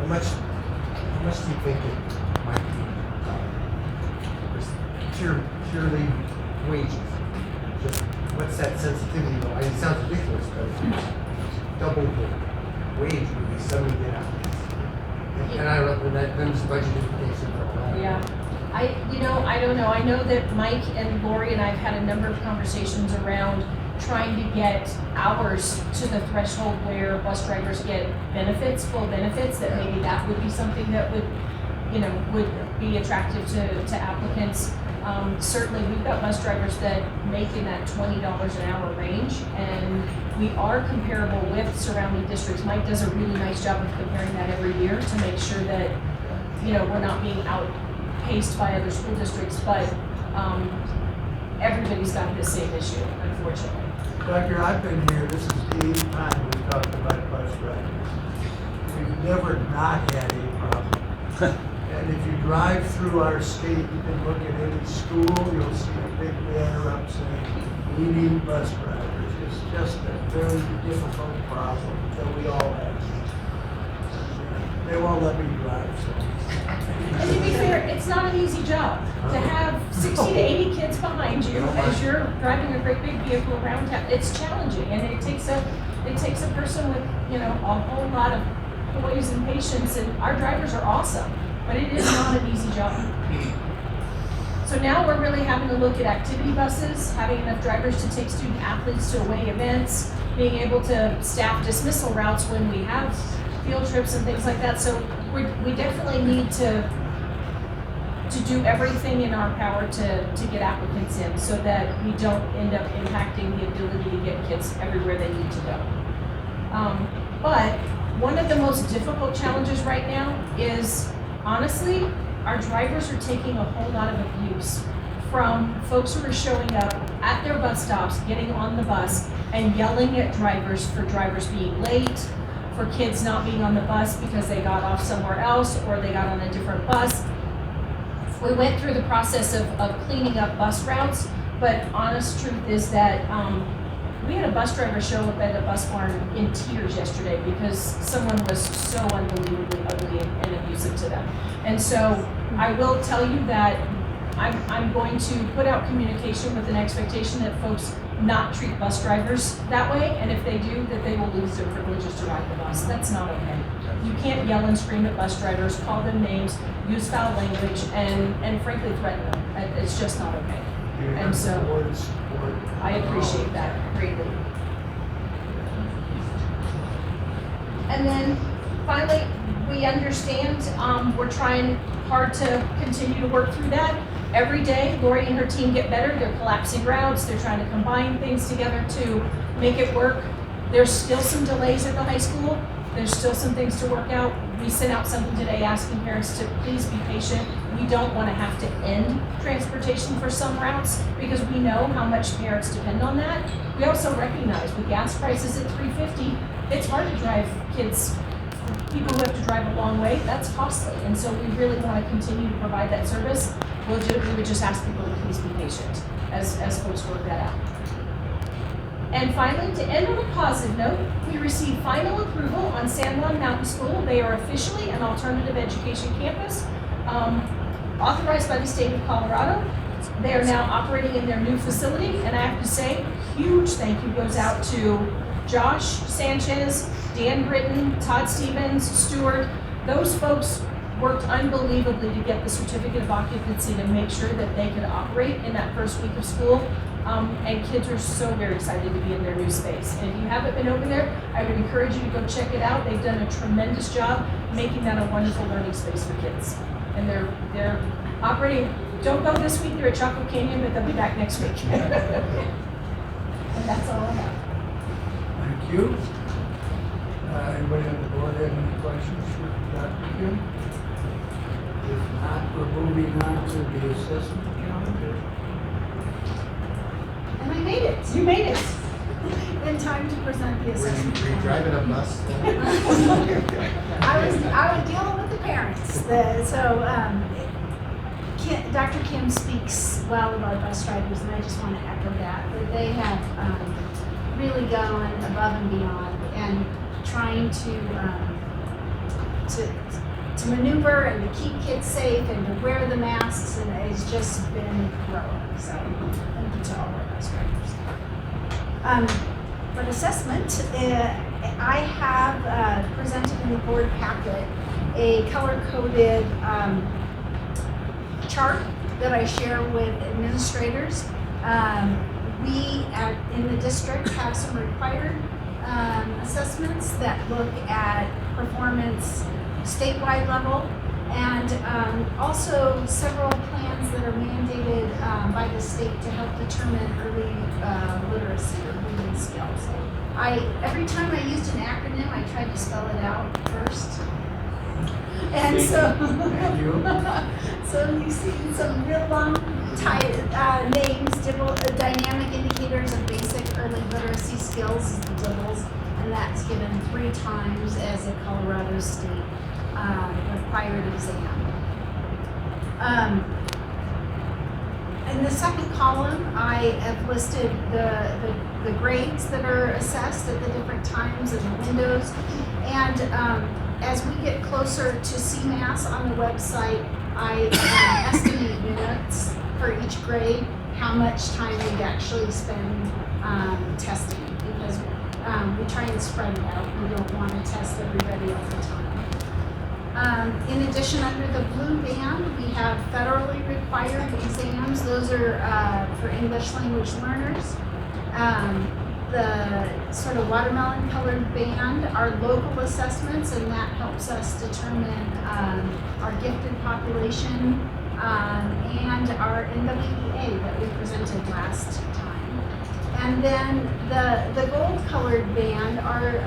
How much do you think it might be, purely wages? Just, what's that sensitivity? Well, it sounds ridiculous, but double the wage would be 70 applicants. And I don't know, that there's budget implications for all that. Yeah, I don't know. I know that Mike and Lori and I've had a number of conversations around trying to get hours to the threshold where bus drivers get benefits, full benefits, that maybe that would be something that would be attractive to applicants. Certainly, we've got bus drivers that make in that $20 an hour range, and we are comparable with surrounding districts. Mike does a really nice job of comparing that every year to make sure that, we're not being outpaced by other school districts, but everybody's got the same issue, unfortunately. Doctor, I've been here, this is the 8th time we've talked about bus drivers. We've never not had a problem. And if you drive through our state, you can look at any school, you'll see a big banner up saying, we need bus drivers. It's just a very difficult problem that we all have. They won't let me drive, so. And to be fair, it's not an easy job to have 60 to 80 kids behind you as you're driving a great big vehicle around town. It's challenging, and it takes a person with a whole lot of poise and patience. And our drivers are awesome, but it is not an easy job. So now we're really having to look at activity buses, having enough drivers to take student athletes to away events, being able to staff dismissal routes when we have field trips and things like that. So we definitely need to do everything in our power to get applicants in, so that we don't end up impacting the ability to get kids everywhere they need to go. But one of the most difficult challenges right now is, honestly, our drivers are taking a whole lot of abuse from folks who are showing up at their bus stops, getting on the bus, and yelling at drivers for drivers being late, for kids not being on the bus because they got off somewhere else or they got on a different bus. We went through the process of cleaning up bus routes, but honest truth is that we had a bus driver show up at a bus barn in tears yesterday because someone was so unbelievably ugly and abusive to them. And so I will tell you that I'm going to put out communication with an expectation that folks not treat bus drivers that way, and if they do, that they will lose their privileges to ride the bus. That's not okay. You can't yell and scream at bus drivers, call them names, use foul language, and frankly threaten them. It's just not okay. And so I appreciate that greatly. And then finally, we understand we're trying hard to continue to work through that. Every day, Lori and her team get better. They're collapsing routes. They're trying to combine things together to make it work. There's still some delays at the high school. There's still some things to work out. We sent out something today asking parents to please be patient. We don't want to have to end transportation for some routes because we know how much parents depend on that. We also recognize with gas prices at $3.50, it's hard to drive kids, people who have to drive a long way. That's costly. And so we really want to continue to provide that service. We would just ask people to please be patient as folks work that out. And finally, to end on a positive note, we received final approval on San Juan Mountain School. They are officially an alternative education campus, authorized by the state of Colorado. They are now operating in their new facility, and I have to say, huge thank you goes out to Josh Sanchez, Dan Britton, Todd Stevens, Stewart. Those folks worked unbelievably to get the certificate of occupancy to make sure that they could operate in that first week of school. And kids are so very excited to be in their new space. And if you haven't been over there, I would encourage you to go check it out. They've done a tremendous job making that a wonderful learning space for kids. And they're operating. Don't go this week, they're at Chocolate Canyon, but they'll be back next week. And that's all I have. Thank you. Anybody on the board have any questions for Dr. Kym? If not, we're moving on to the assessment calendar. And I made it. You made it. In time to present the Were assessment. you driving a bus? I was dealing with the parents. Dr. Kym speaks well about bus drivers, and I just want to echo that they have really gone above and beyond and trying to maneuver and to keep kids safe and to wear the masks, and it's just been heroic. So thank you to all our bus drivers. But assessment, I have presented in the board packet a color-coded chart that I share with administrators. We in the district have some required assessments that look at performance statewide level, and also several plans that are mandated by the state to help determine early literacy or reading skills. Every time I used an acronym, I tried to spell it out first. And so you see some real long names, dynamic indicators of basic early literacy skills is the DIBLS, and that's given 3 times as a Colorado State required exam. In the second column, I have listed the grades that are assessed at the different times and the windows, and as we get closer to CMAS on the website, I estimate minutes for each grade, how much time we actually spend testing, because we try and spread it out. We don't want to test everybody all the time. In addition, under the blue band, we have federally required exams. Those are for English language learners. The sort of watermelon colored band are local assessments, and that helps us determine our gifted population and our NWEA that we presented last time. And then the gold colored band are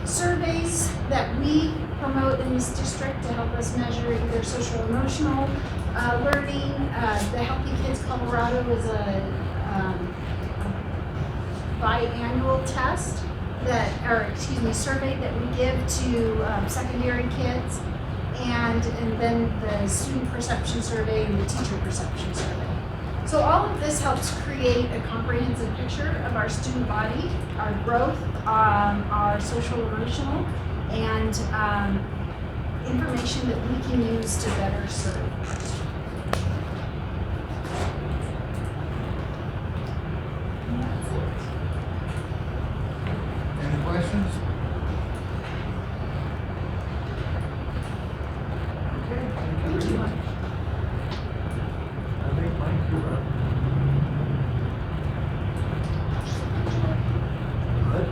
surveys that we promote in this district to help us measure either social emotional learning. The Healthy Kids Colorado is a biannual test survey that we give to secondary kids, and then the student perception survey and the teacher perception survey. So all of this helps create a comprehensive picture of our student body, our growth, our social emotional, and information that we can use to better serve our students. Any questions? Okay, thank you very much. I think Mike, you're up. Good.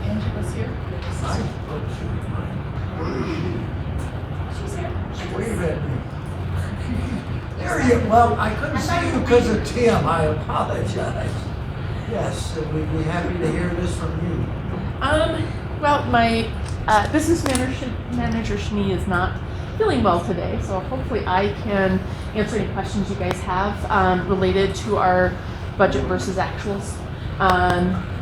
Angela's here. Mike, oh, shoot, Mike. She's here. Wave at me. There you, well, I couldn't see you because of Tim, I apologize. Yes, we'd be happy to hear this from you. Well, my business manager Shani is not feeling well today, so hopefully I can answer any questions you guys have related to our budget versus actuals.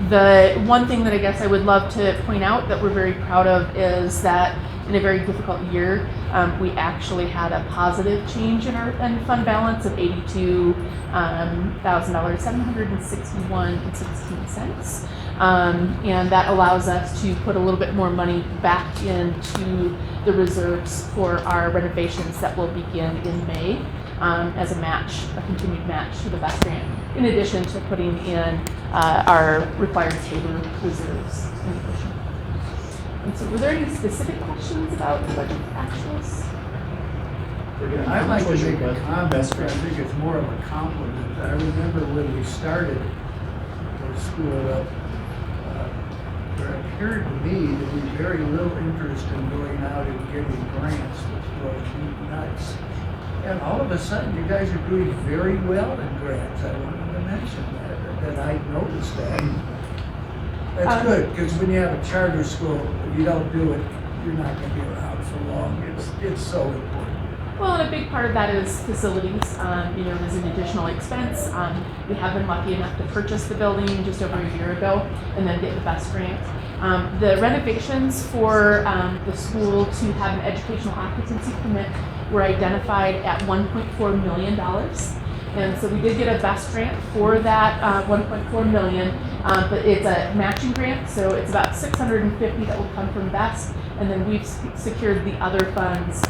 The one thing that I guess I would love to point out that we're very proud of is that in a very difficult year, we actually had a positive change in our fund balance of $82,761.16. And that allows us to put a little bit more money back into the reserves for our renovations that will begin in May as a match, a continued match to the BEST grant, in addition to putting in our required Tabor reserves in addition. And so were there any specific questions about the budget actuals? I'd like to make a comment. I think it's more of a compliment. I remember when we started the school up, there appeared to me to be very little interest in going out and getting grants, which drove me nuts. And all of a sudden, you guys are doing very well in grants. I wanted to mention that I noticed that. That's good, because when you have a charter school, if you don't do it, you're not going to be around for long. It's so important. Well, and a big part of that is facilities. There's an additional expense. We have been lucky enough to purchase the building just over a year ago and then get the BEST grant. The renovations for the school to have an educational occupancy permit were identified at $1.4 million. And so we did get a BEST grant for that $1.4 million, but it's a matching grant, so it's about $650 that will come from BEST, and then we've secured the other funds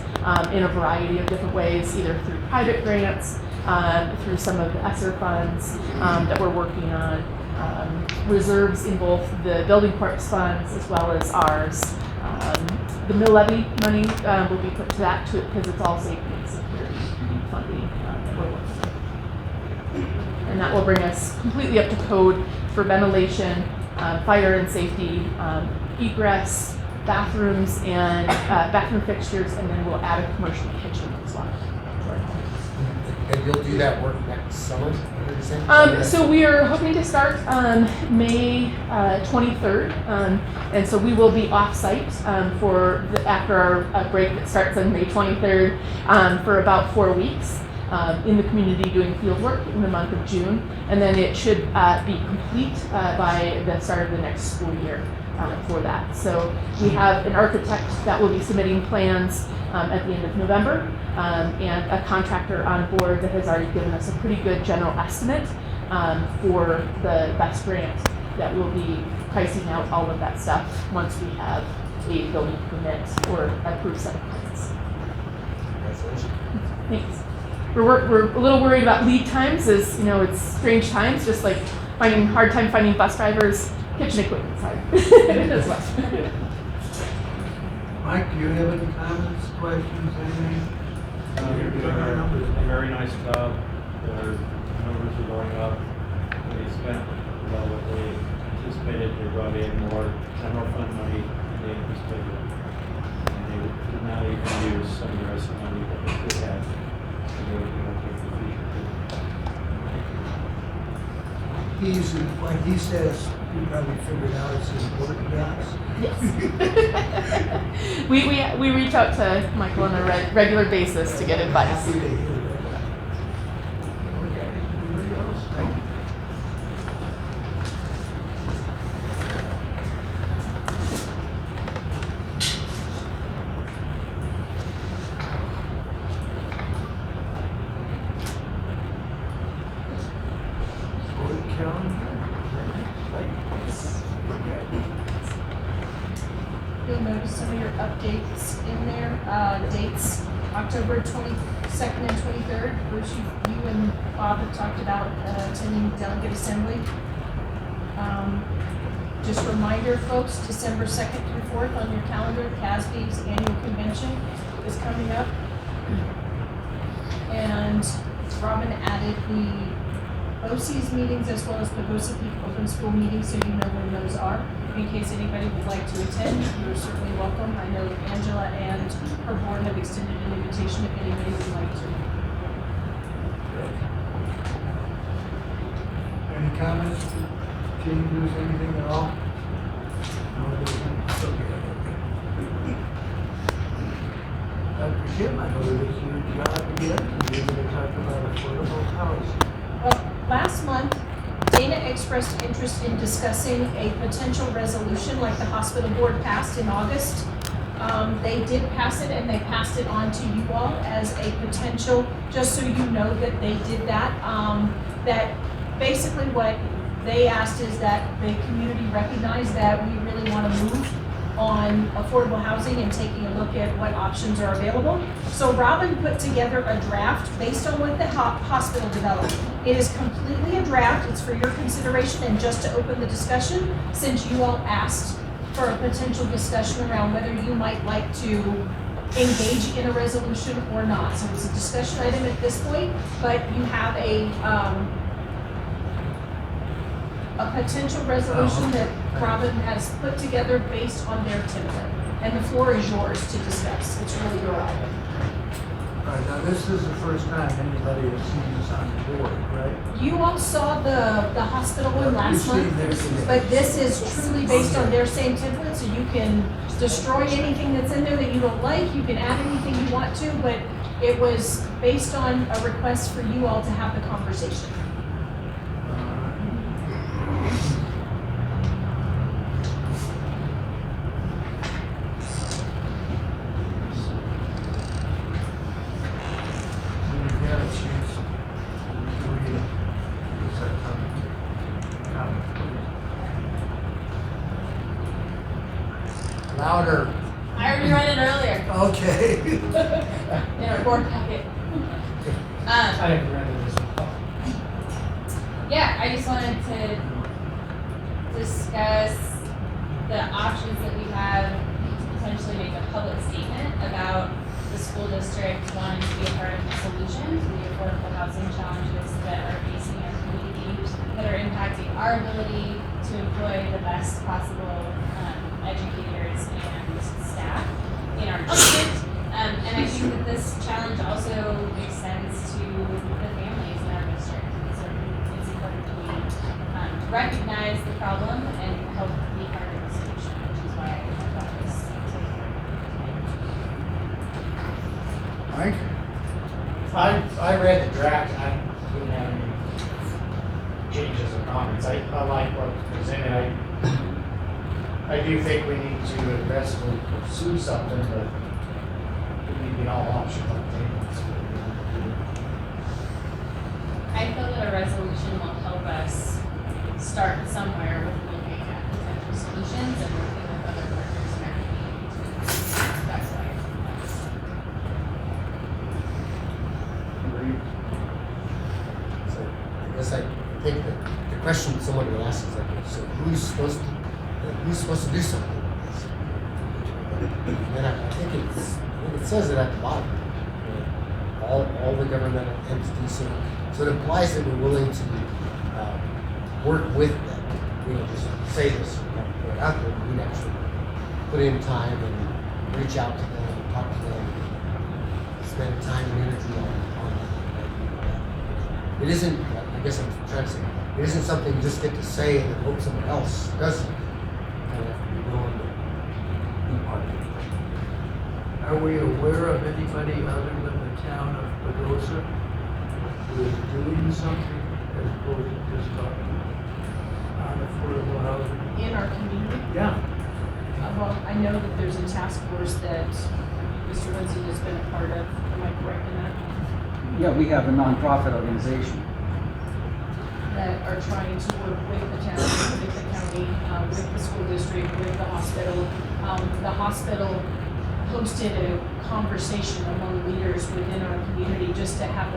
in a variety of different ways, either through private grants, through some of the ESSER funds that we're working on, reserves in both the building corps funds as well as ours. The mill levy money will be put to that too, because it's all safety and security funding that we're working on. And that will bring us completely up to code for ventilation, fire and safety, egress, bathrooms, and bathroom fixtures, and then we'll add a commercial kitchen as well. And you'll do that work next summer? So we are hoping to start May 23rd, and so we will be off-site after our break that starts on May 23rd for about 4 weeks. In the community doing field work in the month of June, and then it should be complete by the start of the next school year for that. So we have an architect that will be submitting plans at the end of November, and a contractor on board that has already given us a pretty good general estimate for the BEST grant that will be pricing out all of that stuff once we have a building permit or approved set of plans. Congratulations. Thanks. We're a little worried about lead times, as it's strange times, just like hard time finding bus drivers, kitchen equipment's hard as well. Mike, do you have any comments, questions, anything? You're doing a very nice job. Their numbers are going up. They spent about what they anticipated. They brought in more general fund money than they anticipated. And they did not even use some of the rest of the money that they could have. Like he says, you probably figured out it's important to us. Yes. we reach out to Michael on a regular basis to get advice. You'll notice some of your updates in there, dates, October 22nd and 23rd. Bruce, you and Bob have talked about attending delegate assembly. Just reminder, folks, December 2nd through 4th on your calendar, CASB's annual convention is coming up. And Robin added the BOCES meetings as well as Pagosa Peak Open School meetings, so you know when those are. In case anybody would like to attend, you're certainly welcome. I know Angela and her board have extended an invitation if anybody would like to. Any comments, changes, anything at all? No, okay. Dr. Kym, I know this is your job again, and you're going to talk about affordable housing. Well, last month, Dana expressed interest in discussing a potential resolution like the hospital board passed in August They did pass it, and they passed it on to you all as a potential, just so you know that they did that. That basically what they asked is that the community recognize that we really want to move on affordable housing and taking a look at what options are available. So Robin put together a draft based on what the hospital developed. It is completely a draft, it's for your consideration, and just to open the discussion, since you all asked for a potential discussion around whether you might like to engage in a resolution or not. So it's a discussion item at this point, but you have a potential resolution that Robin has put together based on their template. And the floor is yours to discuss. It's really your item. All right, now this is the first time anybody has seen this on the board, right? You all saw the hospital one last You've seen month, this. but this is truly based on their same template, so you can destroy anything that's in there that you don't like, you can add anything you want to, but it was based on a request for you all to have the conversation. Louder. I already read it earlier. Okay. In our board packet. I haven't read it as well. Yeah, I just wanted to discuss the options that we have to potentially make a public statement about the school district wanting to be a part of the solution to the affordable housing challenges that are facing our community, that are impacting our ability to employ the best possible educators and staff in our district. And I think that this challenge also extends to the families in our district. So it's important that we recognize the problem and help be part of the solution, which is why I thought this Mike? I read the draft, and I didn't have any changes or comments. I like what was presented. I do think we need to aggressively pursue something, but we need to get all options on the table. I feel that a resolution will help us start somewhere with looking at potential solutions and working with other partners in our community. That's why. So I guess I think that the question someone will ask is like, so who's supposed to do something with this? And I think it says it at the bottom. All the government entities, so it implies that we're willing to work with them. We don't just say this, we have to put it out there, but we'd actually put in time and reach out to them, talk to them, spend time and energy on that. It isn't, I guess I'm trying to say, it isn't something you just get to say and then hope someone else does it. You have to be willing to be part of it. Are we aware of anybody other than the town of Pagosa who is doing something as opposed to just talking on affordable housing? In our community? Yeah. Well, I know that there's a task force that Mr. Lindsay has been a part of. Am I correct in that? Yeah, we have a nonprofit organization. That are trying to work with the town, with the county, with the school district, with the hospital. The hospital hosted a conversation among leaders within our community just to have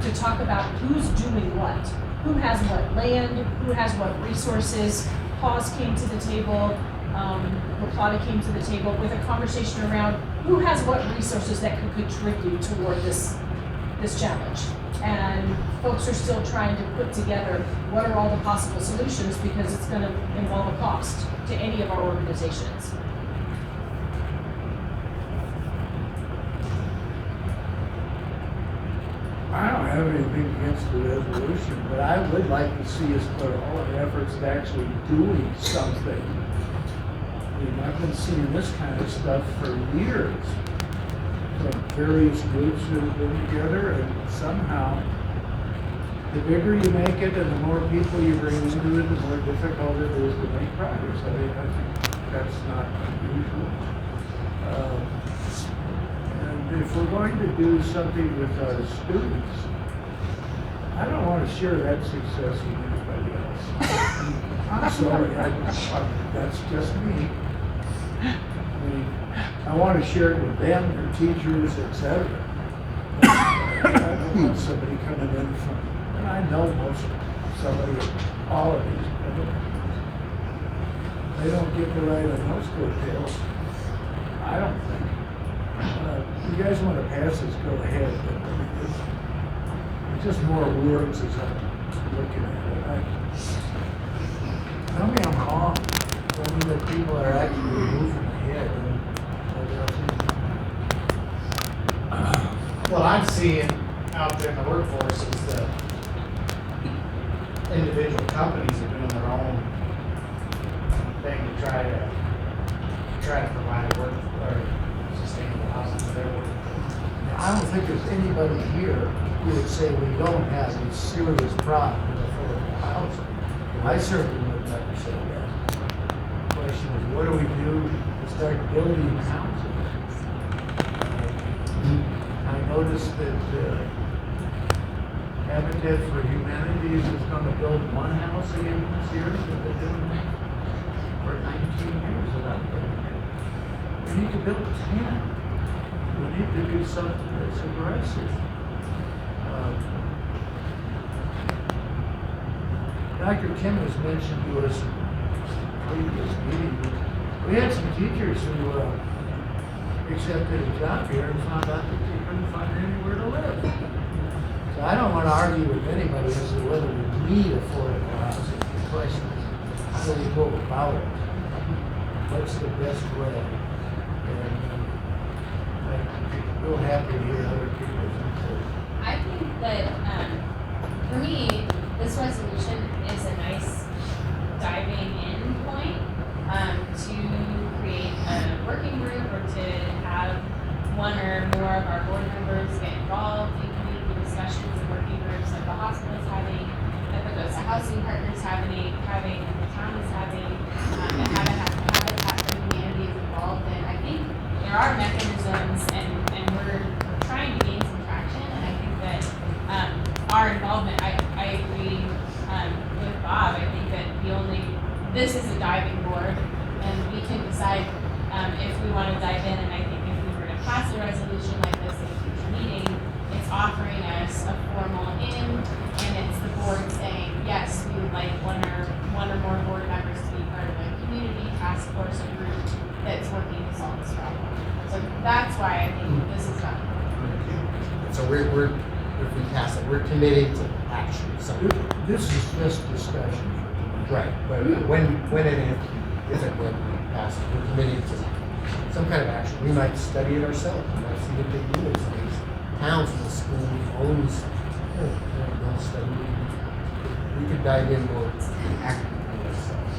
to talk about who's doing what, who has what land, who has what resources. PAWS came to the table, La Plata came to the table with a conversation around who has what resources that could contribute toward this challenge. And folks are still trying to put together what are all the possible solutions, because it's going to involve a cost to any of our organizations. I don't have anything against the resolution, but I would like to see us put all our efforts to actually doing something. I mean, I've been seeing this kind of stuff for years from various groups that have been together, and somehow the bigger you make it and the more people you bring into it, the more difficult it is to make progress. I think that's not unusual. And if we're going to do something with our students, I don't want to share that success with anybody else. I'm sorry, that's just me. I mean, I want to share it with them, their teachers, etc. I don't want somebody coming in from, and I know somebody at all of these, they don't get to ride on those coattails. I don't think. If you guys want to pass this, go ahead, but I mean, it's just more words as I'm looking at it. Tell me I'm wrong. Tell me that people are actually moving ahead. What I'm seeing out there in the workforce is that individual companies are doing their own thing to try to provide work or sustainable housing for their workforce. I don't think there's anybody here who would say we don't have a serious problem with affordable housing. I certainly would never say that. The question is, what do we do to start building houses? I noticed that Habitat for Humanity is going to build one house again this year, that they're doing for 19 years without building it. We need to build 10. We need to do something that's aggressive. Dr. Kym has mentioned to us in previous meetings, we had some teachers who accepted a job here and found out that they couldn't find anywhere to live. So I don't want to argue with anybody as to whether we need affordable housing. The question is, how do we go about it? What's the best way? And I'm real happy to hear other people's input. I think that, for me, this resolution is a nice diving in point to create a working group or to have one or more of our board members get involved in community discussions and working groups like the hospital is having, the Pagosa Housing Partners having, the town is having, and Habitat for Humanity is involved. And I think there are mechanisms and we're trying to gain some traction, and I think that our involvement, I agree with Bob. I think that this is a diving board, and we can decide if we want to dive in. And I think if we were to pass a resolution like this in a future meeting, it's offering us a formal in, and it's the board saying, yes, we would like one or more board members to be part of a community task force or group that's working to solve this problem. So that's why I think this is not. So we're if we pass it, we're committing to action. So this is just discussion. Right, but when and if it when we pass it, we're committing to some kind of action. We might study it ourselves. We might see what they do in some of these towns where the school owns they'll study. We could dive in more actively ourselves.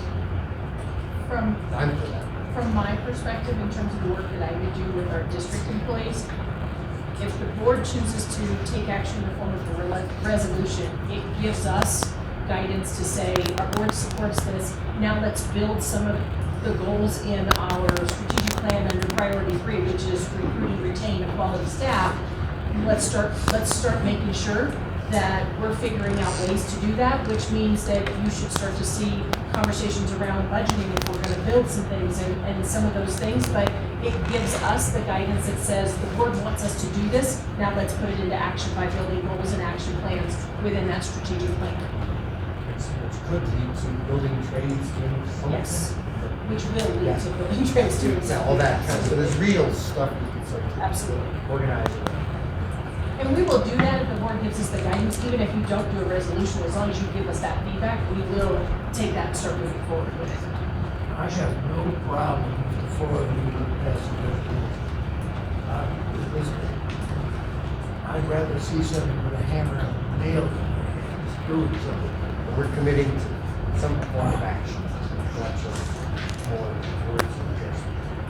I'm for that. From my perspective, in terms of the work that I would do with our district employees, if the board chooses to take action in the form of a resolution, it gives us guidance to say, our board supports this, now let's build some of the goals in our strategic plan under priority 3, which is recruit and retain a quality staff. Let's start making sure that we're figuring out ways to do that, which means that you should start to see conversations around budgeting if we're going to build some things and some of those things. But it gives us the guidance that says the board wants us to do this. Now let's put it into action by building goals and action plans within that strategic plan. Which could lead to building trades doing Yes, which will lead to building trades doing Yeah, all that kind of, so there's real stuff we can start to absolutely organize. And we will do that if the board gives us the guidance, even if you don't do a resolution, as long as you give us that feedback, we will take that and start moving forward with it. I have no problem with the 4 of you passing this. I'd rather see something with a hammer and a nail in their hands, doing something. We're committing to some form of action, not just more words and gestures.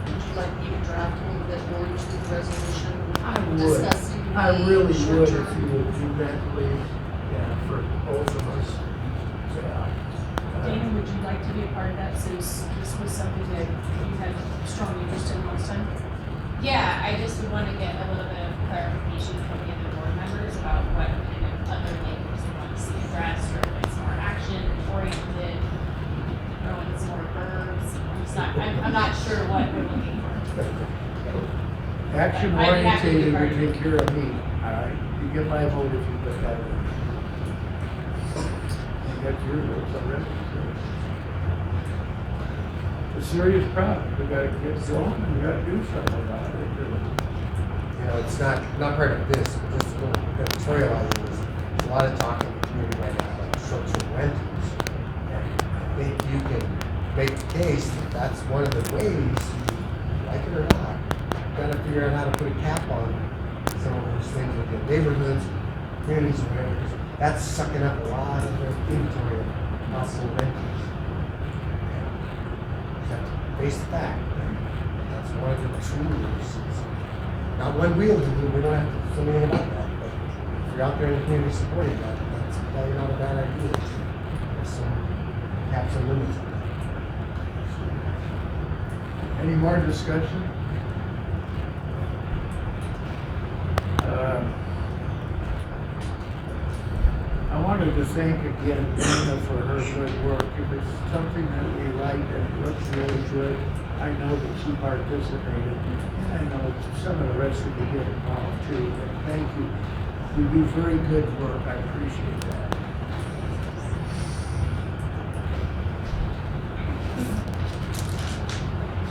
Would you like me to draft a little bit more to the resolution? I would. Discussing I really the would short if you would do that, please. Yeah, for both of us. Yeah. Dana, would you like to be a part of that since this was something that you had strong interest in last time? Yeah, I just would want to get a little bit of clarification from the other board members about what kind of other language they want to see addressed, or if it's more action oriented, or if it's more verbs. I'm not sure what we're looking for. Action I'd be happy to orientated partner. would take care of me, all right? You get my vote if you put that in. You got your votes already. It's a serious problem. We gotta get going, and we gotta do something about it. You know, it's not part of this, but just a little editorializing. There's a lot of talk in the community right now about short-term rentals. And I think you can make the case that that's one of the ways, like it or not, you've got to figure out how to put a cap on some of those things with the neighborhoods, communities, and whatever. 'Cause that's sucking up a lot of their inventory of possible rentals. You have to face the fact that that's one of the tools. It's not one wheel to do, we don't have to say anything about that, but if you're out there in the community supporting that, that's probably not a bad idea. There's some caps and limits on that. Any more discussion? I wanted to thank again Brenda for her good work. If it's something that we like and looks really good, I know that she participated. And I know some of the rest of you get involved too, but thank you. You do very good work. I appreciate that.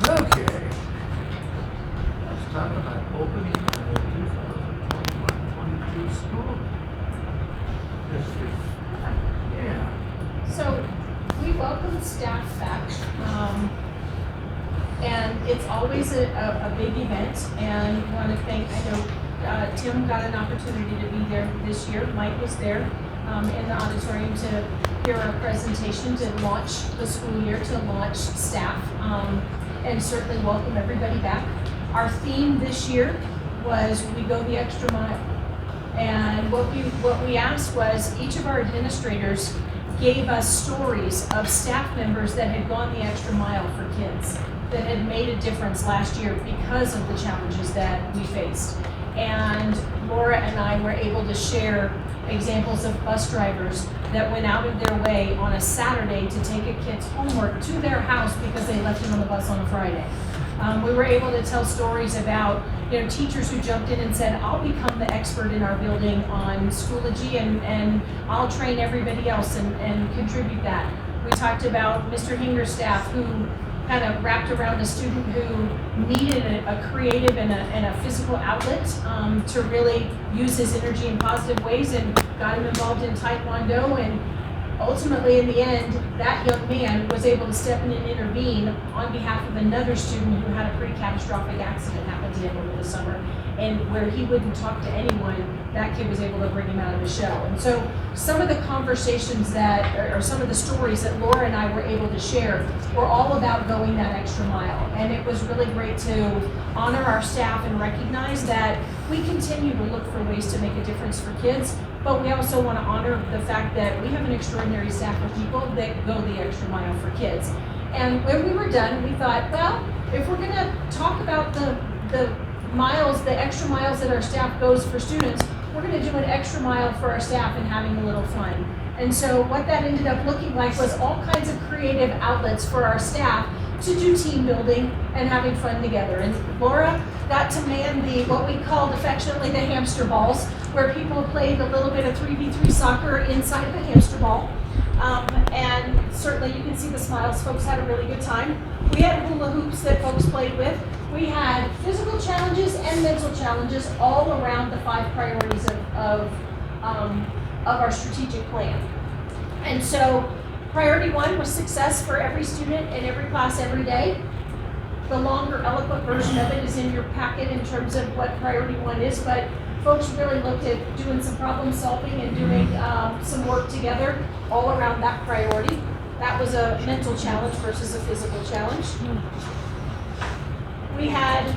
Okay. Let's talk about opening the 2021-22 school district. Yeah. So we welcome staff back, and it's always a big event, and want to thank, I know Tim got an opportunity to be there this year, Mike was there in the auditorium to hear our presentation, to launch the school year, to launch staff, and certainly welcome everybody back. Our theme this year was we go the extra mile. And what we asked was each of our administrators gave us stories of staff members that had gone the extra mile for kids, that had made a difference last year because of the challenges that we faced. And Laura and I were able to share examples of bus drivers that went out of their way on a Saturday to take a kid's homework to their house because they left him on the bus on a Friday. We were able to tell stories about, teachers who jumped in and said, I'll become the expert in our building on Schoology and I'll train everybody else and contribute that. We talked about Mr. Hinger's staff who kind of wrapped around a student who needed a creative and a physical outlet to really use his energy in positive ways, and got him involved in Taekwondo, and ultimately in the end that young man was able to step in and intervene on behalf of another student who had a pretty catastrophic accident happen to him over the summer, and where he wouldn't talk to anyone, that kid was able to bring him out of his shell. And so some of the conversations or some of the stories that Laura and I were able to share were all about going that extra mile. And it was really great to honor our staff and recognize that we continue to look for ways to make a difference for kids, but we also want to honor the fact that we have an extraordinary staff of people that go the extra mile for kids. And when we were done, we thought, well, if we're going to talk about the miles, the extra miles that our staff goes for students, we're going to do an extra mile for our staff and having a little fun. And so what that ended up looking like was all kinds of creative outlets for our staff to do team building and having fun together. And Laura got to man what we called affectionately the hamster balls, where people played a little bit of 3v3 soccer inside of a hamster ball. And certainly you can see the smiles. Folks had a really good time. We had hula hoops that folks played with. We had physical challenges and mental challenges all around the 5 priorities of our strategic plan. And so priority 1 was success for every student in every class every day. The longer, eloquent version of it is in your packet in terms of what priority 1 is, but folks really looked at doing some problem solving and doing some work together all around that priority. That was a mental challenge versus a physical challenge. We had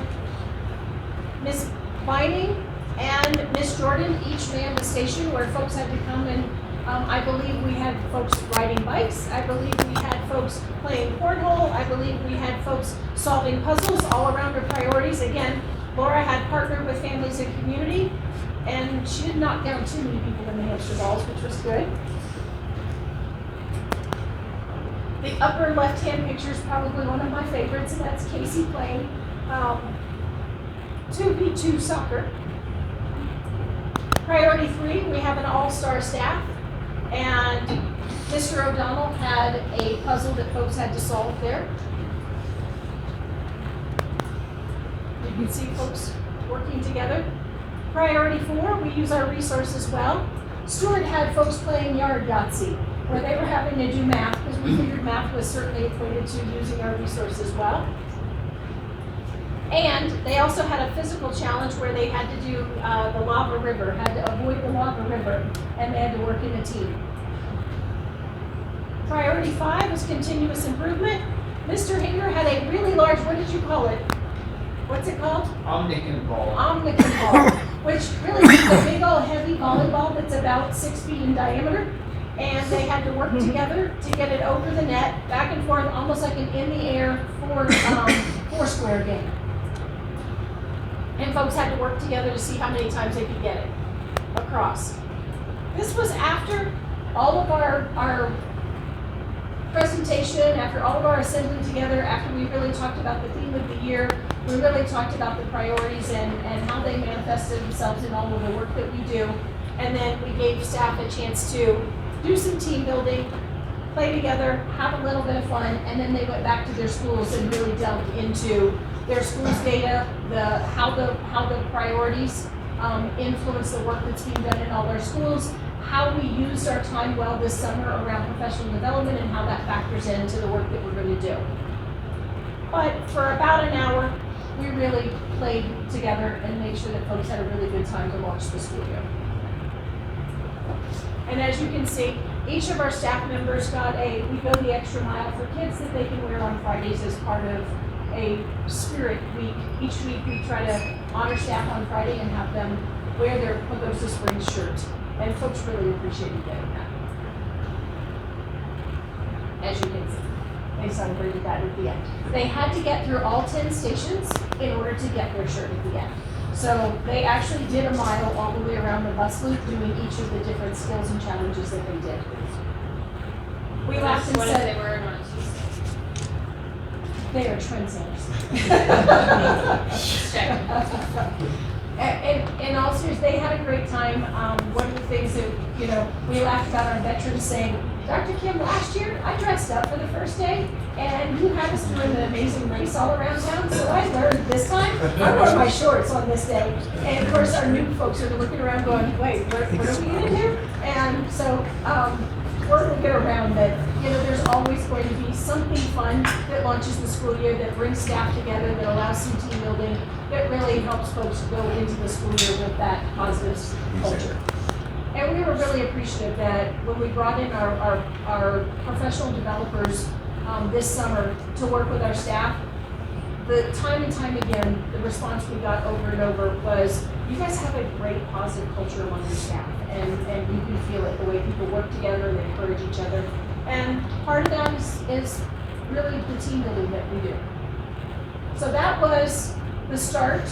Ms. Vining and Ms. Jordan each manned the station where folks had to come and I believe we had folks riding bikes. I believe we had folks playing cornhole. I believe we had folks solving puzzles all around our priorities. Again, Laura had partnered with Families and Community, and she did knock down too many people in the hamster balls, which was good. The upper left-hand picture is probably one of my favorites, and that's Casey playing 2v2 soccer. Priority 3, we have an all-star staff, and Mr. O'Donnell had a puzzle that folks had to solve there. You can see folks working together. Priority 4, we use our resources well. Stuart had folks playing yard Yahtzee, where they were having to do math, because we figured math was certainly equated to using our resources well. And they also had a physical challenge where they had to do the lava river, had to avoid the lava river, and they had to work in a team. Priority 5 was continuous improvement. Mr. Hinger had a really large, what did you call it? What's it called? Omnican ball. Omnican ball, which really is a big old heavy volleyball that's about 6 feet in diameter. And they had to work together to get it over the net, back and forth, almost like an in the air four square game. And folks had to work together to see how many times they could get it across. This was after all of our presentation, after all of our assembly together, after we really talked about the theme of the year, we really talked about the priorities and how they manifested themselves in all of the work that we do. And then we gave staff a chance to do some team building, play together, have a little bit of fun, and then they went back to their schools and really delved into their school's data, how the priorities influence the work that's being done in all our schools, how we used our time well this summer around professional development, and how that factors into the work that we're going to do. But for about an hour, we really played together and made sure that folks had a really good time to launch the school year. And as you can see, each of our staff members got we go the extra mile for kids that they can wear on Fridays as part of a spirit week. Each week we try to honor staff on Friday and have them wear their Pagosa spring shirt. And folks really appreciated getting that. As you can see, they celebrated that at the end. They had to get through all 10 stations in order to get their shirt at the end. So they actually did a mile all the way around the bus loop, doing each of the different skills and challenges that they did. We laughed and What if said, they were on Tuesday? they are trendsetters. In all seriousness, they had a great time. One of the things that, we laughed about our veterans saying, Dr. Kym, last year I dressed up for the first day and you had us doing an amazing race all around town, so I learned this time I wore my shorts on this day. And of course our new folks are looking around going, wait, what are we going to do? And so we're looking around that, there's always going to be something fun that launches the school year, that brings staff together, that allows some team building, that really helps folks go into the school year with that positive culture. And we were really appreciative that when we brought in our professional developers this summer to work with our staff, the time and time again, the response we got over and over was, you guys have a great positive culture among your staff, and you can feel it, the way people work together and they encourage each other. And part of that is really the team building that we do. So that was the start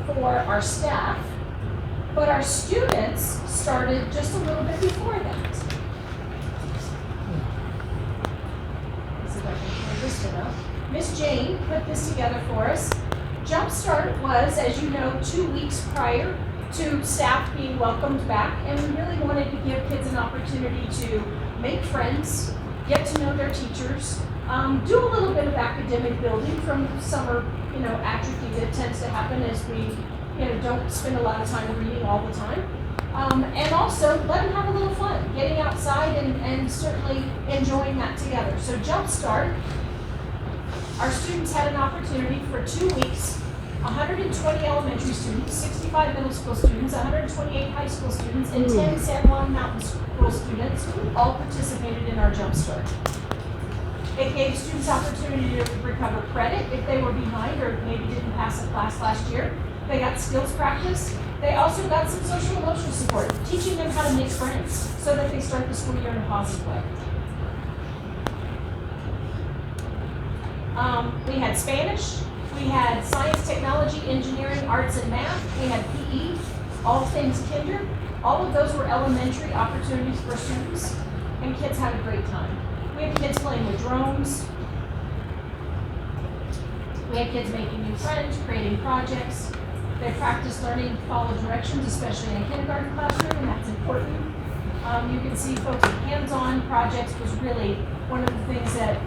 for our staff. But our students started just a little bit before that. Let's see if I can turn this one up. Miss Jane put this together for us. Jumpstart was, as you know, 2 weeks prior to staff being welcomed back, and we really wanted to give kids an opportunity to make friends, get to know their teachers, do a little bit of academic building from summer, atrophy that tends to happen as we don't spend a lot of time reading all the time. And also let them have a little fun, getting outside and certainly enjoying that together. So Jumpstart, our students had an opportunity for 2 weeks, 120 elementary students, 65 middle school students, 128 high school students, and 10 San Juan Mountain School students all participated in our Jumpstart. It gave students opportunity to recover credit if they were behind or maybe didn't pass a class last year. They got skills practice. They also got some social emotional support, teaching them how to make friends so that they start the school year in a positive way. We had Spanish, We had science, technology, engineering, arts, and math. We had PE, all things kinder. All of those were elementary opportunities for students, and kids had a great time. We had kids playing with drones. We had kids making new friends, creating projects. They practiced learning to follow directions, especially in a kindergarten classroom, and that's important. You can see folks with hands-on projects was really one of the things that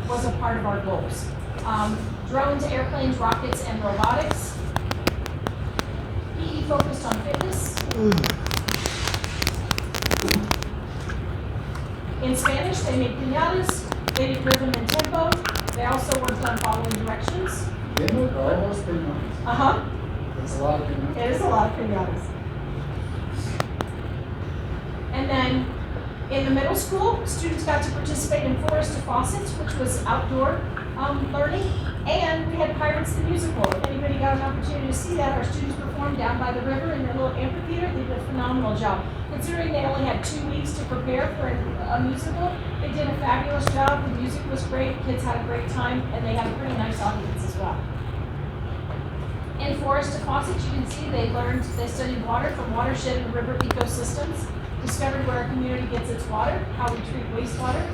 was a part of our goals. Drones, airplanes, rockets, and robotics. PE focused on fitness. In Spanish, they made piñatas, they did rhythm and tempo. They also worked on following directions. Almost piñatas. Uh-huh. That's a lot of piñatas. It is a lot of piñatas. And then in the middle school, students got to participate in Forest to Faucets, which was outdoor learning. And we had Pirates the Musical. If anybody got an opportunity to see that, our students performed down by the river in their little amphitheater. They did a phenomenal job. Considering they only had 2 weeks to prepare for a musical, they did a fabulous job. The music was great. Kids had a great time, and they had a pretty nice audience as well. In Forest to Faucets, you can see they studied water from watershed and river ecosystems, discovered where our community gets its water, how we treat wastewater,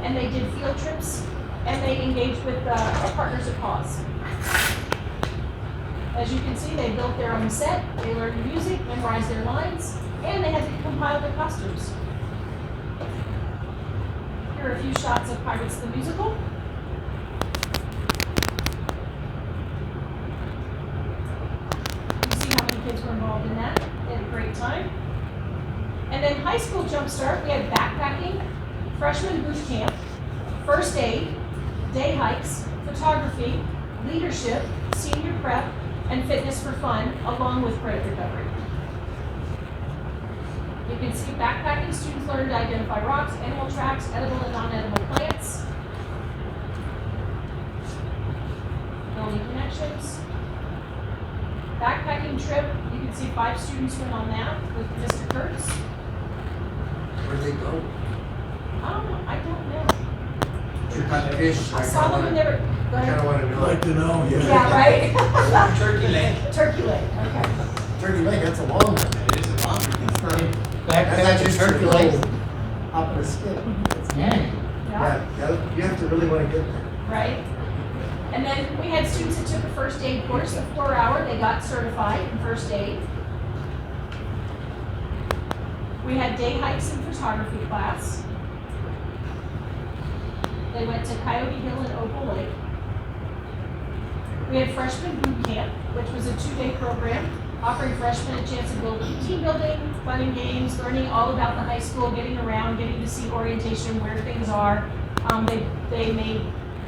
and they did field trips, and they engaged with our partners at Cause. As you can see, they built their own set, they learned music, memorized their lines, and they had to compile their costumes. Here are a few shots of Pirates the Musical. You see how many kids were involved in that. They had a great time. And then high school jumpstart, we had backpacking, freshman boot camp, first aid, day hikes, photography, leadership, senior prep, and fitness for fun, along with credit recovery. You can see backpacking, students learned to identify rocks, animal tracks, edible and non-edible plants, building connections. Backpacking trip, you can see 5 students went on that with Mr. Kurtz. Where'd they go? I don't know. To hunt fish. I saw them when they were, go I ahead. kinda wanna know. Like to know, yeah. Yeah, right? Turkey leg. Turkey leg, okay. Turkey leg, that's a long one. It is a long one. That's not just turkey leg. Up a skip. Yeah. Yeah, you have to really wanna get there. Right? And then we had students that took a first aid course, a 4-hour, they got certified in first aid. We had day hikes and photography class. They went to Coyote Hill and Opal Lake. We had freshman boot camp, which was a 2-day program, offering freshmen a chance to build team building, fun and games, learning all about the high school, getting around, getting to see orientation, where things are. They made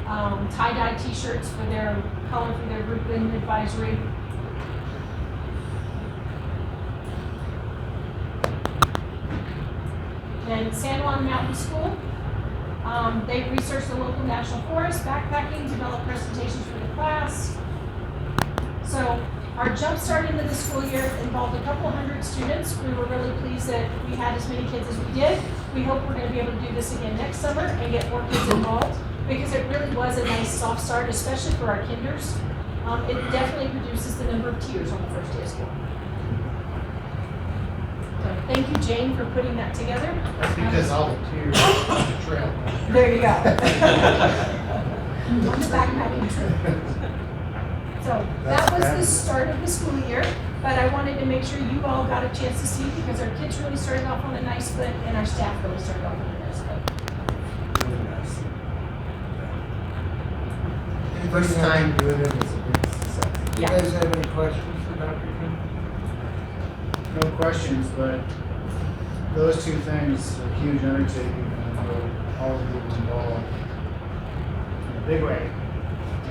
tie-dye t-shirts for their color for their group and advisory. And San Juan Mountain School, they researched the local national forest, backpacking, developed presentations for the class. So our jump start into the school year involved a couple hundred students. We were really pleased that we had as many kids as we did. We hope we're going to be able to do this again next summer and get more kids involved, because it really was a nice soft start, especially for our kinders. It definitely reduces the number of tears on the first day of school. So thank you, Jane, for putting that together. That's because all the tears on the trail. There you go. On the backpacking trip. So that was the start of the school year, but I wanted to make sure you all got a chance to see, because our kids really started off on a nice foot and our staff really started off on a nice foot. Really nice. First time doing it was a big success. Do you Yeah. guys have any questions for Dr. Kym? No questions, but those two things are huge undertaking, and I know all of you are involved in a big way.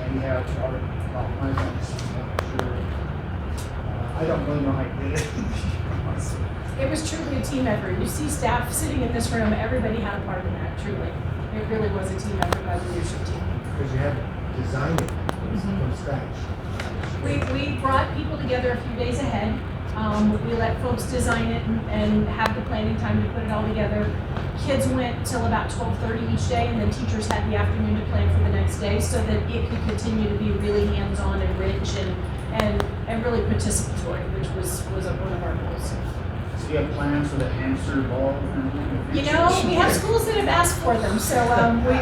And you have other my things, I'm not sure. I don't really know how you did it. It was truly a team effort. You see staff sitting in this room, everybody had a part in that, truly. It really was a team effort by the leadership team. Because you had to design it from scratch. We brought people together a few days ahead. We let folks design it and have the planning time to put it all together. Kids went till about 12:30 each day, and then teachers had the afternoon to plan for the next day. day so that it could continue to be really hands-on and rich and really participatory, which was one of our goals. So you have plans for the hamster ball and everything? You know, we have schools that have asked for them, so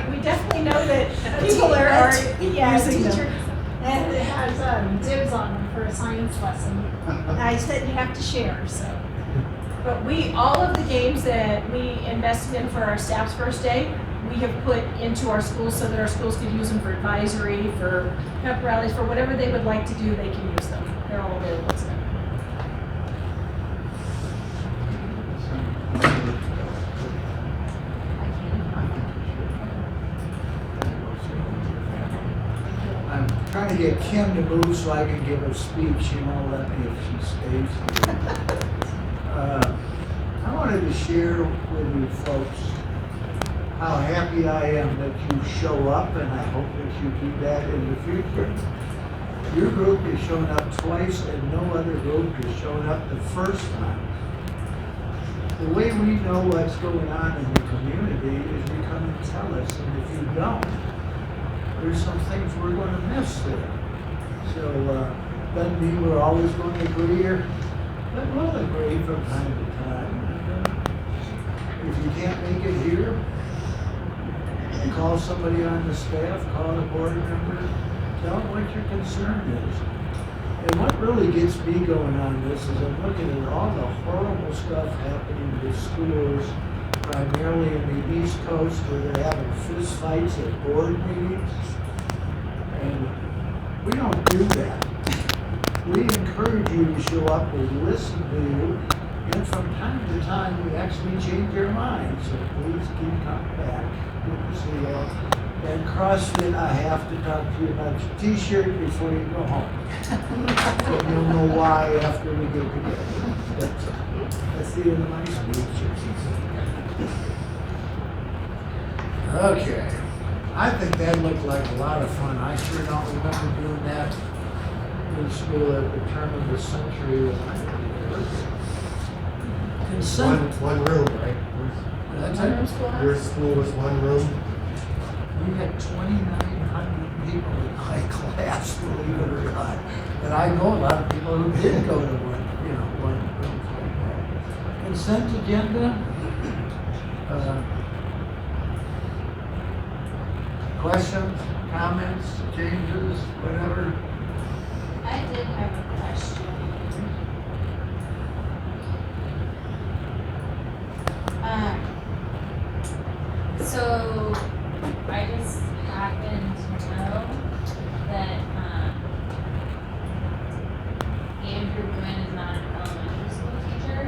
we definitely know that people are using them. And it has dibs on them for a science lesson. I said you have to share, so. But all of the games that we invested in for our staff's first day, we have put into our schools so that our schools could use them for advisory, for pep rallies, for whatever they would like to do, they can use them. They're all available to them. I'm trying to get Kym to move so I can give a speech. She won't let me if she stays. I wanted to share with you folks how happy I am that you show up, and I hope that you do that in the future. Your group has shown up twice, and no other group has shown up the first time. The way we know what's going on in the community is you come and tell us, and if you don't, there's some things we're going to miss there. So, doesn't mean we're always going to agree, but we'll agree from time to time. And, if you can't make it here, call somebody on the staff, call a board member, tell them what your concern is. And what really gets me going on this is I'm looking at all the horrible stuff happening with schools, primarily in the East Coast, where they're having fist fights at board meetings. And we don't do that. We encourage you to show up, we listen to you, and from time to time, we actually change our minds. So please keep coming back. Good to see you all. And CrossFit, I have to talk to you about your t-shirt before you go home. And you'll know why after we get together. That's the end of my speech. Okay. I think that looked like a lot of fun. I sure don't remember doing that in school at the turn of the century when I was there. Consent. One room, right? That's it? Your school was one room? We had 2,900 people in my class, believe it or not. And I know a lot of people who did go to one room like that. Consent agenda. Questions, comments, changes, whatever? I did have a question. So I just happened to know that Andrew Gwynn is not an elementary school teacher.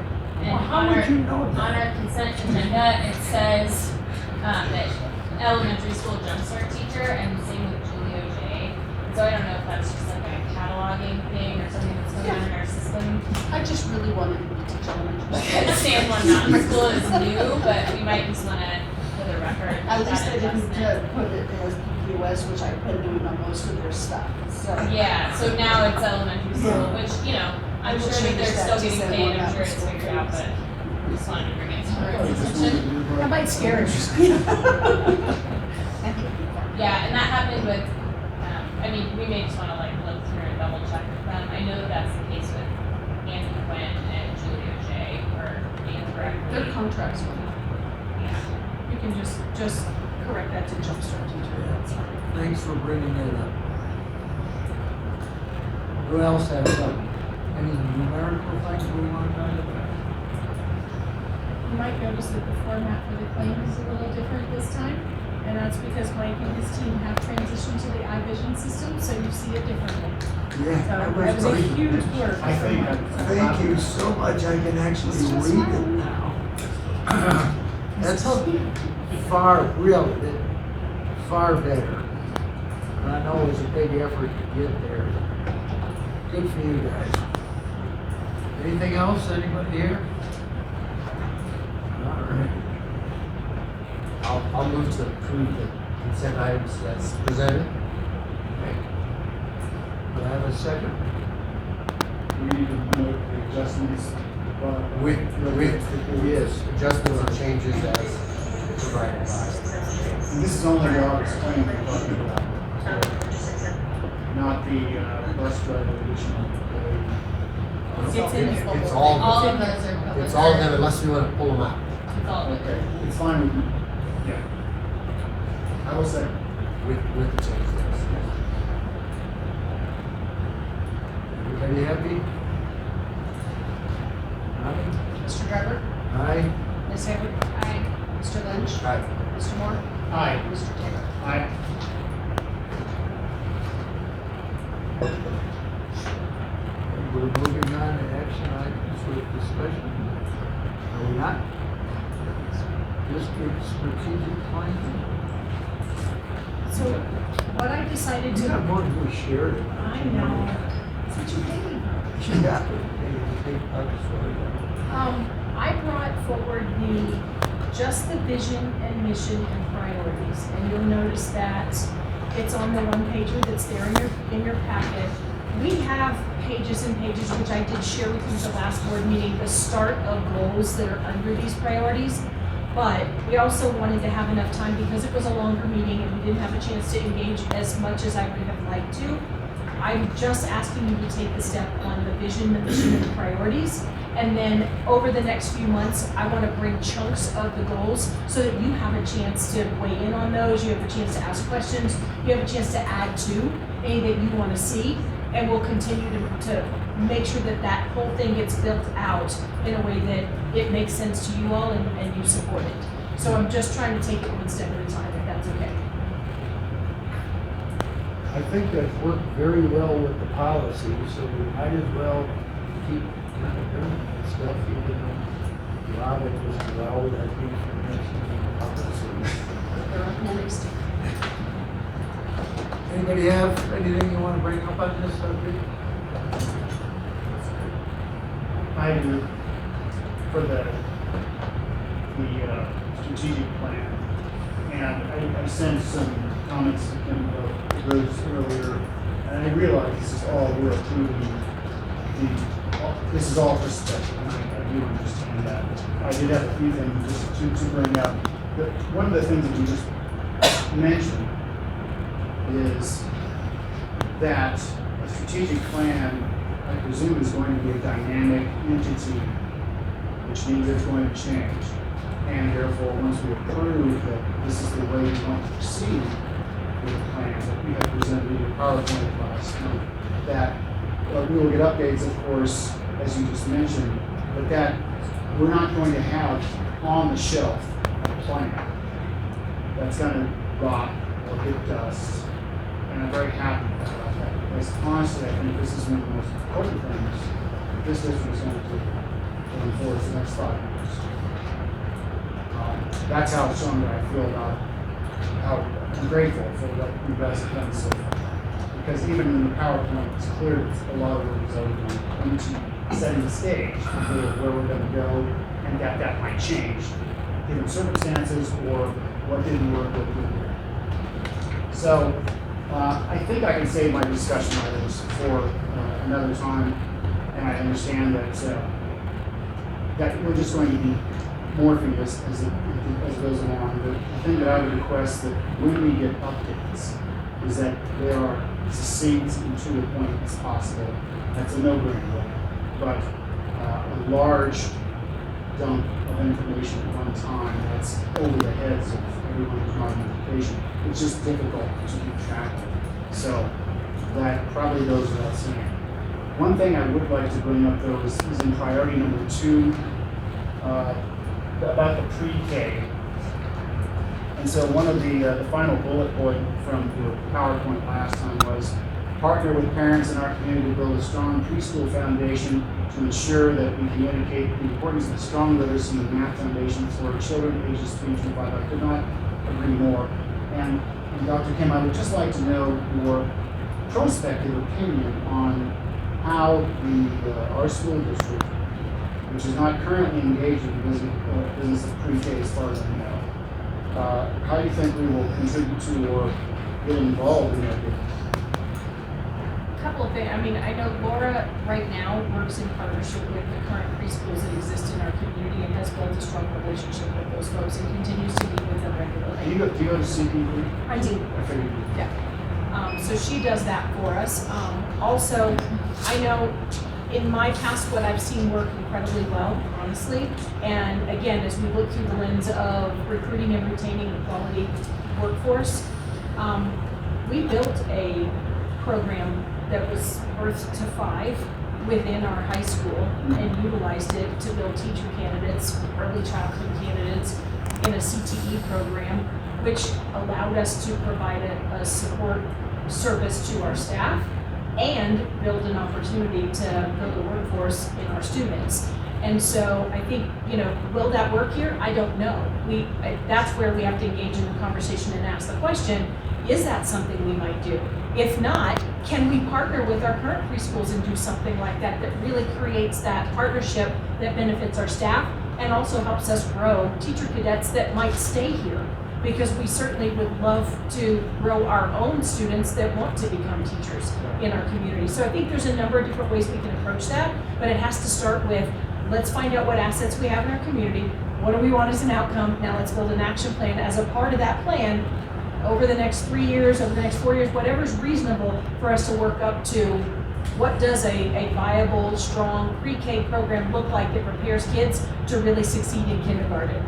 And Well, how would you know that? on our consent agenda, it says that elementary school jumpstart teacher, and same with Julio J. So I don't know if that's just like a cataloging thing or something that's going on in our system. I just really wanted to teach elementary I school. understand one mountain school is new, but we might just want to, for the record. At least that they didn't adjustment. put it as PQS, which I've been doing on most of their stuff, so. Yeah, so now it's elementary school, which, you know, I'm We'll sure that change they're that still to getting say paid, one I'm sure mountain it's school, figured out, but just wanted to bring it to our attention. That might scare you. Yeah, and that happened with, I mean, we may just want to like look through and double check with them. I know that that's the case with Andy Quinn and Julia J. or incorrectly. Their contracts were. Yeah. You can just correct that to jumpstart teacher. That's fine. Thanks for bringing it up. Who else has any numerical things we want to talk about? You might notice that the format for the claim is a little different this time, and that's because Mike and his team have transitioned to the iVision system, so you see it differently. Yeah, So that that was a great. huge blur. I think Thank you so much, I can actually read it now. That's far better. And I know it was a big effort to get there. Good for you guys. Anything else, anybody here? All right. I'll move to approve the consent items as presented. Okay. Do I have a second? We need to note the adjustments. With, yes. adjustments and changes as provided by. And this is only the August claim we're talking about. the bus driver additional employee. It's in there. It's all, All of those are public. it's all them unless we want to pull them out. It's all of Okay, it. it's fine with me. Yeah. I will say. With the changes. Everybody happy? Aye. Mr. Dryburgh? Aye. Ms. Hayward? Aye. Mr. Lynch? Aye. Mr. Moore? Aye. Mr. Taylor? Aye. We're moving on to action items with discussion. Are we not? District strategic plan. So what I decided You to. got more than we shared. I know. That's what you paid. Yeah. I brought forward just the vision and mission and priorities, and you'll notice that it's on the one pager that's there in your packet. We have pages and pages, which I did share with you at the last board meeting, the start of goals that are under these priorities. But we also wanted to have enough time because it was a longer meeting and we didn't have a chance to engage as much as I would have liked to. I'm just asking you to take the step on the vision, the mission, and the priorities. And then over the next few months, I want to bring chunks of the goals so that you have a chance to weigh in on those. You have a chance to ask questions. You have a chance to add to any that you want to see. And we'll continue to make sure that that whole thing gets built out in a way that it makes sense to you all and you support it. So I'm just trying to take it one step at a time, if that's okay. I think that's worked very well with the policy, so we might as well keep kind of doing that stuff, even though a lot of it was allowed, I think, for mentioning policies. Next. Anybody have anything you want to bring up on this subject? I do, for the strategic plan. And I sent some comments to Kym LeBlanc-Esparza earlier, and I realize this is all we're approving. This is all perspective, and I do understand that. I did have a few things just to bring up. One of the things that you just mentioned is that a strategic plan, I presume, is going to be a dynamic entity, which means it's going to change. And therefore, once we approve that this is the way we want to proceed with the plan that we have presented in your PowerPoint last month, that we will get updates, of course, as you just mentioned, but that we're not going to have on the shelf a plan that's going to rot or hit dust. And I'm very happy about that, because honestly, I think this is one of the most important things that this district is going to enforce the next 5 years. That's how strongly I feel about how I'm grateful for what you guys have done so far. Because even in the PowerPoint, it's clear that a lot of work is already done into setting the stage for where we're going to go, and that might change given circumstances or what didn't work, what did work. So I think I can save my discussion items for another time, and I understand that that we're just going to be morphing as it goes along. But the thing that I would request that when we get updates is that they are succinct and to the point as possible. That's a no-brainer. But a large dump of information at one time that's over the heads of everyone who's not in education, it's just difficult to keep track of. So that probably goes without saying. One thing I would like to bring up though is in priority number 2, about the pre-K. And so one of the final bullet point from your PowerPoint last time was partner with parents in our community to build a strong preschool foundation to ensure that we communicate the importance of strong literacy and math foundation for children ages 3 to 5. I could not agree more. And Dr. Kym, I would just like to know your prospective opinion on how our school district, which is not currently engaged in the business of pre-K as far as I know, how do you think we will contribute to or get involved in that business? A couple of things. I mean, I know Laura right now works in partnership with the current preschools that exist in our community and has built a strong relationship with those folks and continues to meet with them regularly. Do you go to CPD? I do. I figured you did. Yeah. So she does that for us. Also, I know in my past what I've seen work incredibly well, honestly. And again, as we look through the lens of recruiting and retaining a quality workforce, we built a program that was birth to 5 within our high school and utilized it to build teacher candidates, early childhood candidates in a CTE program, which allowed us to provide a support service to our staff and build an opportunity to build a workforce in our students. And so I think, will that work here? I don't know. That's where we have to engage in the conversation and ask the question, is that something we might do? If not, can we partner with our current preschools and do something like that that really creates that partnership that benefits our staff and also helps us grow teacher cadets that might stay here? Because we certainly would love to grow our own students that want to become teachers in our community. So I think there's a number of different ways we can approach that, but it has to start with, let's find out what assets we have in our community. What do we want as an outcome? Now let's build an action plan as a part of that plan over the next 3 years, over the next 4 years, whatever's reasonable for us to work up to. What does a viable, strong pre-K program look like that prepares kids to really succeed in kindergarten?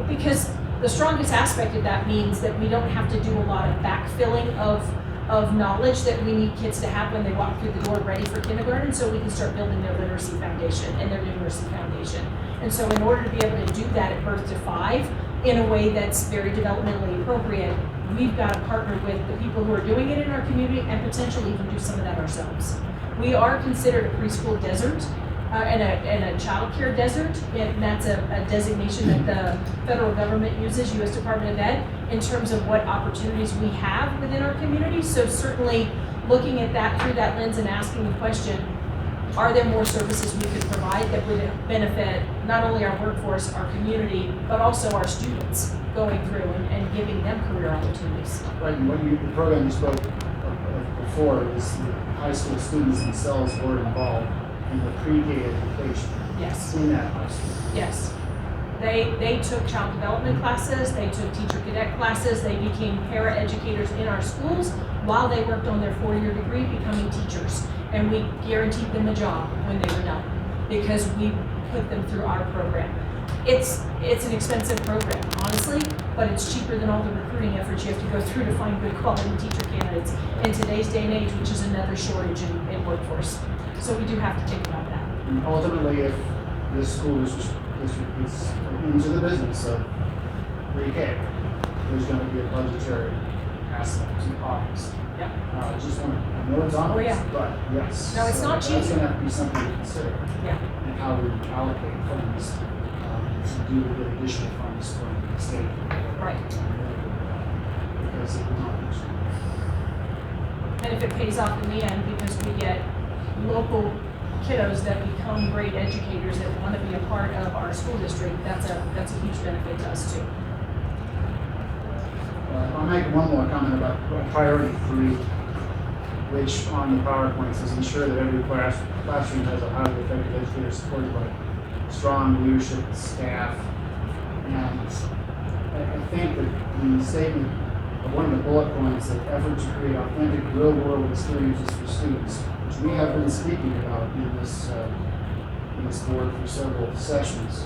Because the strongest aspect of that means that we don't have to do a lot of backfilling of knowledge that we need kids to have when they walk through the door ready for kindergarten, so we can start building their literacy foundation and their numeracy foundation. And so in order to be able to do that at birth to 5 in a way that's very developmentally appropriate, we've got to partner with the people who are doing it in our community and potentially even do some of that ourselves. We are considered a preschool desert and a child care desert, and that's a designation that the federal government uses, U.S. Department of Ed, in terms of what opportunities we have within our community. So certainly looking at that through that lens and asking the question, are there more services we could provide that would benefit not only our workforce, our community, but also our students going through and giving them career opportunities. Right, and the program you spoke of before is the high school students themselves were involved in the pre-K education. Yes. In that high school. Yes. They took child development classes, they took teacher cadet classes, they became para-educators in our schools while they worked on their 4-year degree becoming teachers. And we guaranteed them a job when they were done because we put them through our program. It's an expensive program, honestly, but it's cheaper than all the recruiting efforts you have to go through to find good quality teacher candidates in today's day and age, which is another shortage in workforce. So we do have to think about that. And ultimately, if this school district is into the business of pre-K, there's going to be a budgetary aspect to August. Yep. I just want to, I know it's on yeah. but yes. No, it's not cheap. That's going to have to be something to consider. Yeah. And how we allocate funds to do with additional funds from the state. Right. Because it will not be cheap. And if it pays off in the end, because we get local kiddos that become great educators that want to be a part of our school district, that's a huge benefit to us too. I'll make one more comment about priority 3, which on the PowerPoint says ensure that every classroom has a highly effective educator supported by strong leadership staff. And I think that the statement of one of the bullet points, that effort to create authentic real-world experiences for students, which we have been speaking about in this board for several sessions,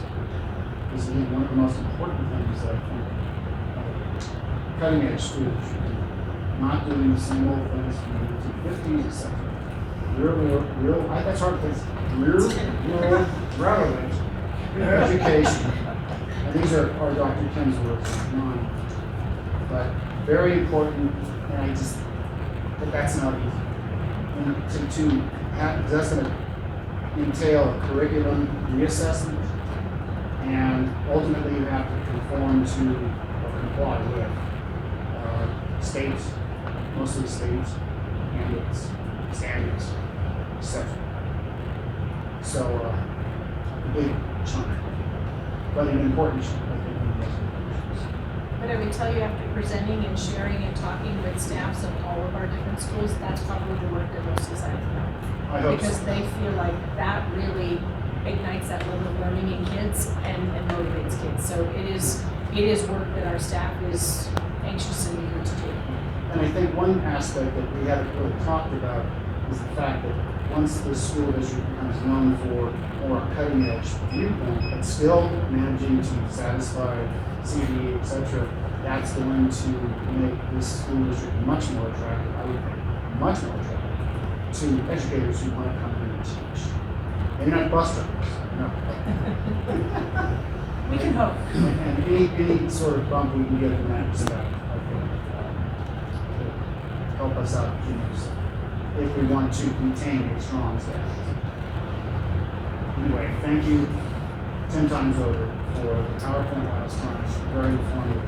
is again one of the most important things that I think cutting edge schools should do. Not doing the same old things from the 50s, etc. Real, that's hard to think. Real, relevant education. And these are Dr. Kym's words, not mine. But very important, and I just, but that's not easy. And to have, that's going to entail a curriculum reassessment, and ultimately you have to conform to or comply with states, mostly states, handbooks, standards, etc. So, a big chunk, but an important chunk, I think, in most institutions. But I would tell you, after presenting and sharing and talking with staffs of all of our different schools, that's probably the work that most excited about. I hope because so. they feel like that really ignites that level of learning in kids and motivates kids. So it is work that our staff is anxious and eager to do. And I think one aspect that we haven't really talked about is the fact that once the school district becomes known for more cutting edge viewpoint, but still managing to satisfy CDE, et cetera, that's going to make this school district much more attractive, I would think, much more attractive to educators who want to come here and teach. Maybe not bus drivers, no. We can hope. And any sort of bump we can get in that respect, I think, will help us out, if we want to retain a strong staff. Anyway, thank you 10 times over for the PowerPoint last time. It's very informative,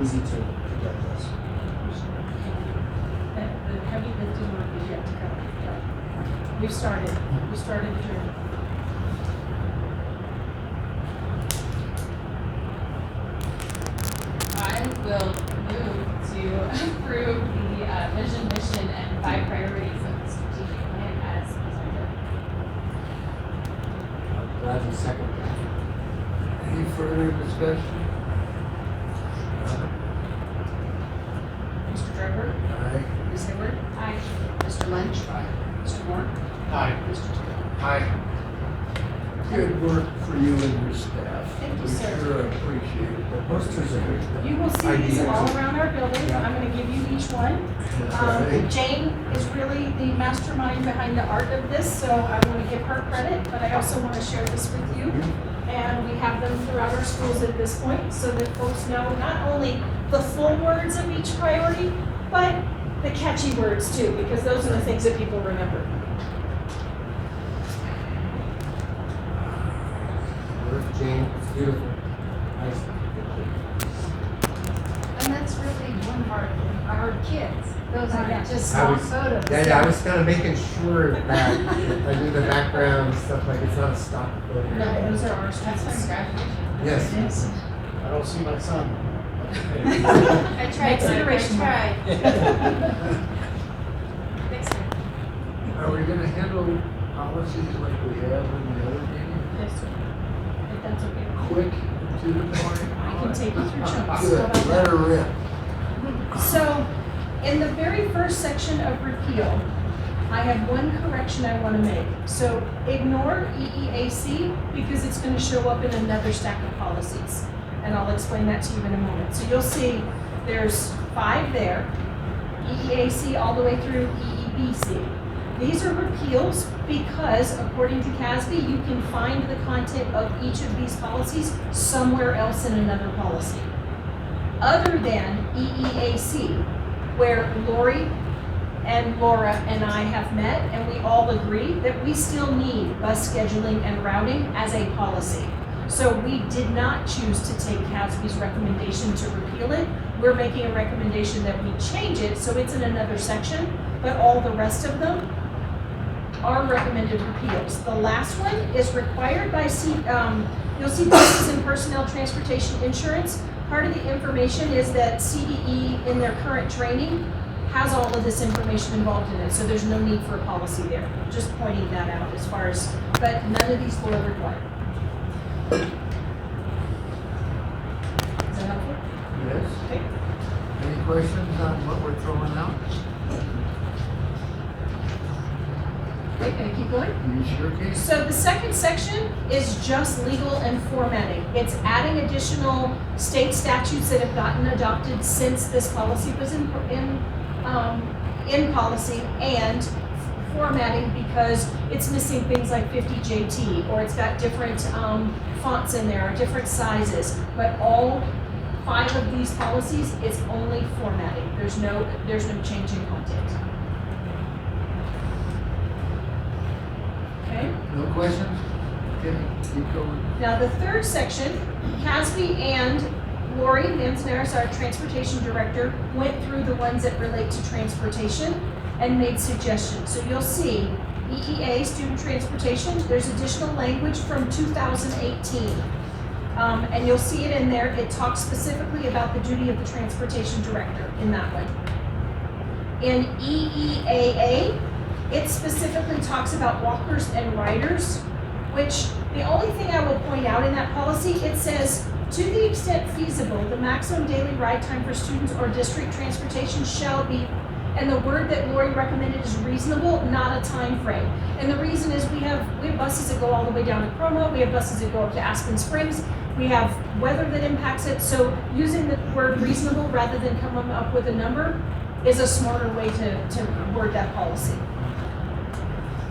easy to get this. The heavy lifting work is yet to come. We've started the journey. I will move to approve the vision, mission, and 5 priorities of the strategic plan as presented. Glad to second that. Any further discussion? Mr. Dryburgh? Aye. Ms. Hayward? Aye. Mr. Lynch? Aye. Mr. Moore? Aye. Mr. Taylor? Aye. Good work for you and your staff. Thank you, We sir. sure appreciate it. The posters are good. You will see these all around our building. I'm going to give you each one. Jane is really the mastermind behind the art of this, so I want to give her credit, but I also want to share this with you. And we have them throughout our schools at this point, so that folks know not only the full words of each priority, but the catchy words too, because those are the things that people remember. Jane, it's beautiful. Nice. And that's really one of our kids. Those aren't just I stock was, photos. yeah, I was kind of making sure that I do the background stuff like it's not a stock photo. No, those are ours. That's my graduation. Yes. I don't see my son. I tried, Consideration. Next time. Are we gonna handle policies like we have in the other meeting? Yes, sir. If that's okay. Quick, to the point? I can take you through chunks. How Good, about let her rip. So, in the very first section of repeal, I have one correction I want to make. So, ignore EEAC because it's going to show up in another stack of policies. And I'll explain that to you in a moment. So, you'll see there's 5 there, EEAC all the way through EEBC. These are repeals because, according to CASB, you can find the content of each of these policies somewhere else in another policy. Other than EEAC, where Lori and Laura and I have met, and we all agree that we still need bus scheduling and routing as a policy. So we did not choose to take CASB's recommendation to repeal it. We're making a recommendation that we change it so it's in another section, but all the rest of them are recommended repeals. The last one is required by you'll see buses and personnel transportation insurance. Part of the information is that CDE in their current training has all of this information involved in it, so there's no need for a policy there. Just pointing that out as far as, but none of these 4 are required. Is that helpful? Yes. Okay. Any questions on what we're throwing out? Okay, can I keep going? You sure can. So the second section is just legal and formatting. It's adding additional state statutes that have gotten adopted since this policy was in policy, and formatting because it's missing things like 50JT, or it's got different fonts in there, or different sizes. But all 5 of these policies, it's only formatting. There's no change in content. Okay. No questions? Okay, keep going. Now, the third section, CASB and Lori Manzanares, our transportation director, went through the ones that relate to transportation and made suggestions. So you'll see EEA, student transportation, there's additional language from 2018. And you'll see it in there. It talks specifically about the duty of the transportation director in that one. In EEAA, it specifically talks about walkers and riders, which the only thing I will point out in that policy, it says To the extent feasible, the maximum daily ride time for students or district transportation shall be, and the word that Lori recommended is reasonable, not a time frame. And the reason is we have buses that go all the way down to Chroma, we have buses that go up to Aspen Springs, we have weather that impacts it, so using the word reasonable rather than coming up with a number is a smarter way to word that policy.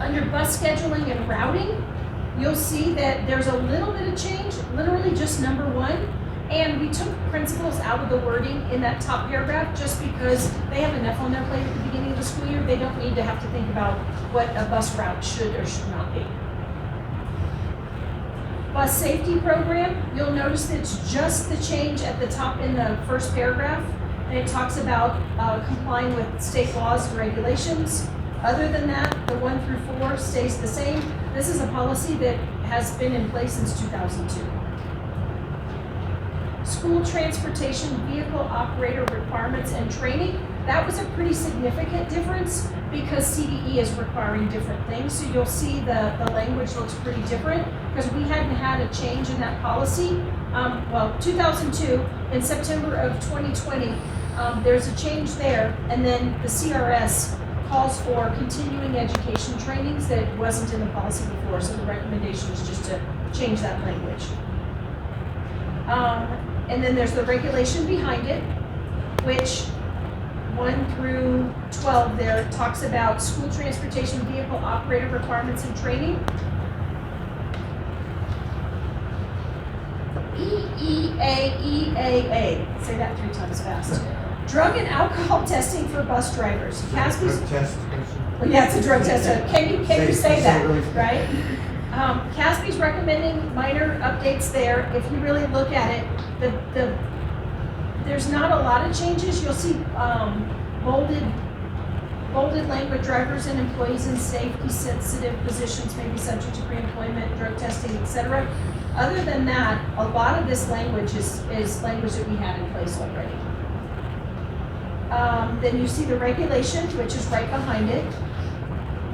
Under bus scheduling and routing, you'll see that there's a little bit of change, literally just number 1. And we took principals out of the wording in that top paragraph just because they have enough on their plate at the beginning of the school year. They don't need to have to think about what a bus route should or should not be. Bus safety program, you'll notice that it's just the change at the top in the first paragraph. And it talks about complying with state laws and regulations. Other than that, the 1 through 4 stays the same. This is a policy that has been in place since 2002. School transportation vehicle operator requirements and training. That was a pretty significant difference because CDE is requiring different things. So you'll see the language looks pretty different because we hadn't had a change in that policy. 2002, in September of 2020, there's a change there, and then the CRS calls for continuing education trainings that wasn't in the policy before, so the recommendation is just to change that language. And then there's the regulation behind it, which 1 through 12 there talks about school transportation vehicle operator requirements and training. EEAEAA, say that 3 times fast. Drug and alcohol testing for bus drivers. Casby's, yeah, it's a drug test. Can you say that, right? Casby's recommending minor updates there. If you really look at it, there's not a lot of changes. You'll see bolded language: drivers and employees in safety-sensitive positions may be subject to pre-employment drug testing, etc. Other than that, a lot of this language is language that we had in place already. Then you see the regulation, which is right behind it.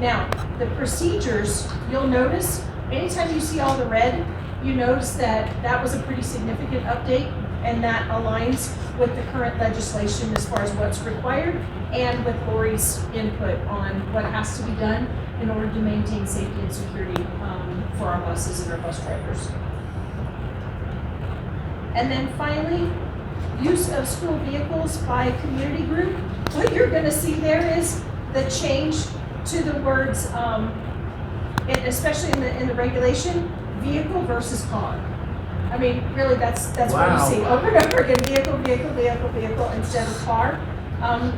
Now, the procedures, you'll notice, anytime you see all the red, you notice that that was a pretty significant update, and that aligns with the current legislation as far as what's required and with Lori's input on what has to be done in order to maintain safety and security for our buses and our bus drivers. And then finally, use of school vehicles by community group. What you're going to see there is the change to the words, especially in the regulation, vehicle versus car. I mean, really, that's what you see over and over again: vehicle instead of car.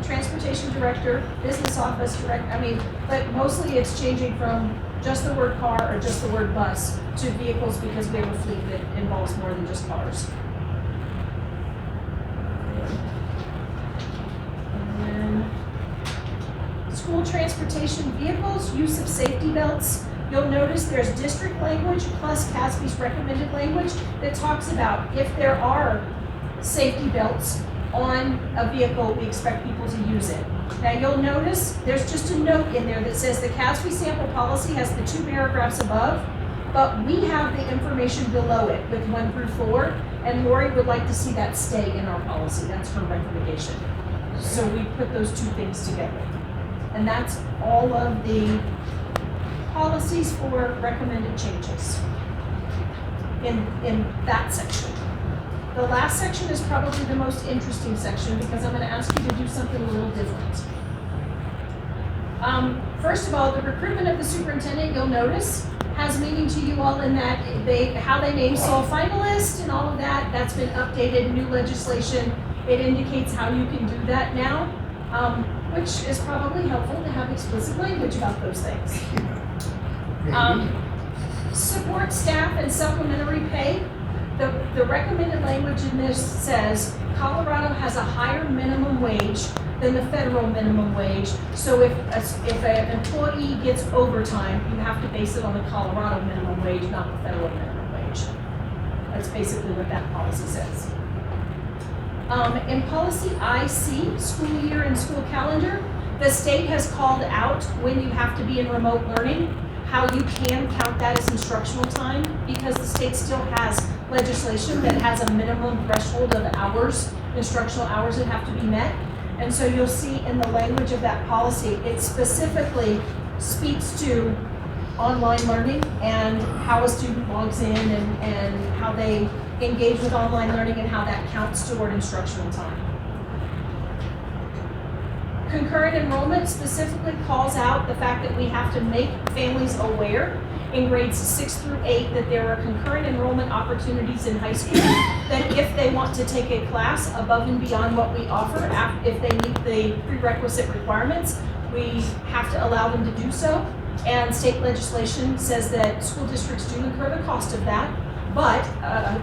Transportation director, business office director. I mean, but mostly it's changing from just the word car or just the word bus to vehicles because we have a fleet that involves more than just cars. School transportation vehicles, use of safety belts. You'll notice there's district language plus CASB's recommended language that talks about if there are safety belts on a vehicle, we expect people to use it. Now you'll notice there's just a note in there that says the CASB sample policy has the 2 paragraphs above, but we have the information below it with 1 through 4, and Lori would like to see that stay in our policy. That's her recommendation. So we put those 2 things together. And that's all of the policies for recommended changes in that section. The last section is probably the most interesting section because I'm going to ask you to do something a little different. First of all, the recruitment of the superintendent, you'll notice, has meaning to you all in that how they name sole finalists and all of that. That's been updated, new legislation. It indicates how you can do that now. Which is probably helpful to have explicit language about those things. Support staff and supplementary pay. The recommended language in this says Colorado has a higher minimum wage than the federal minimum wage. So if an employee gets overtime, you have to base it on the Colorado minimum wage, not the federal minimum wage. That's basically what that policy says. In policy IC, school year and school calendar, the state has called out when you have to be in remote learning. how you can count that as instructional time, because the state still has legislation that has a minimum threshold of hours, instructional hours that have to be met. And so you'll see in the language of that policy, it specifically speaks to online learning and how a student logs in and how they engage with online learning and how that counts toward instructional time. Concurrent enrollment specifically calls out the fact that we have to make families aware in grades 6 through 8 that there are concurrent enrollment opportunities in high school, that if they want to take a class above and beyond what we offer, if they meet the prerequisite requirements, we have to allow them to do so. And state legislation says that school districts do incur the cost of that, but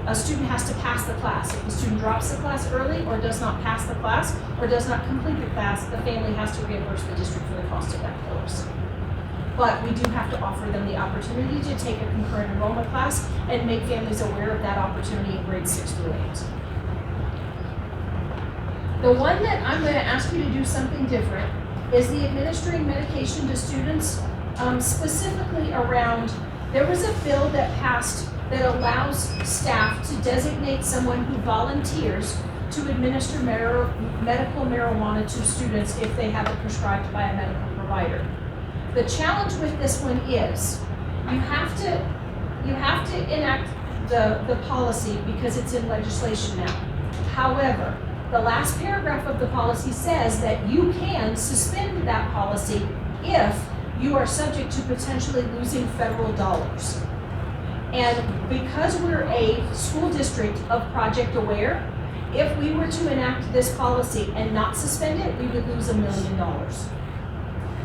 a student has to pass the class. If the student drops the class early or does not pass the class or does not complete the class, the family has to reimburse the district for the cost of that course. But we do have to offer them the opportunity to take a concurrent enrollment class and make families aware of that opportunity in grades 6 through 8. The one that I'm going to ask you to do something different is the administering medication to students, specifically around, there was a bill that passed that allows staff to designate someone who volunteers to administer medical marijuana to students if they have it prescribed by a medical provider. The challenge with this one is you have to enact the policy because it's in legislation now. However, the last paragraph of the policy says that you can suspend that policy if you are subject to potentially losing federal dollars. And because we're a school district of Project Aware, if we were to enact this policy and not suspend it, we would lose $1 million.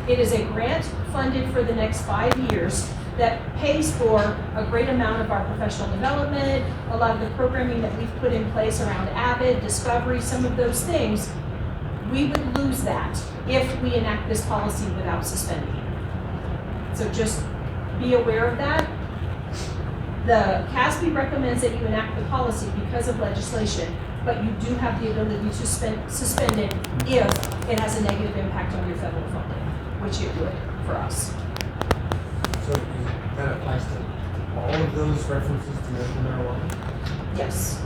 It is a grant funded for the next 5 years that pays for a great amount of our professional development, a lot of the programming that we've put in place around Avid, Discovery, some of those things. We would lose that if we enact this policy without suspending it. So just be aware of that. The CASB recommends that you enact the policy because of legislation, but you do have the ability to suspend it if it has a negative impact on your federal funding, which it would for us. So that applies to all of those references to medical marijuana? Yes.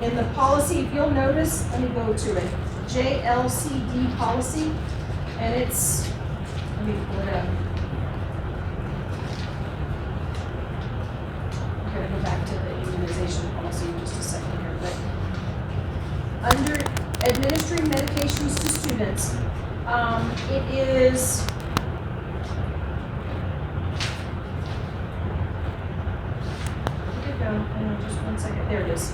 In the policy, if you'll notice, let me go to it, JLCD policy, and it's, let me pull it up. I'm going to go back to the immunization policy in just a second here, but under administering medications to students, it is, where'd it go? Hang on just 1 second, there it is.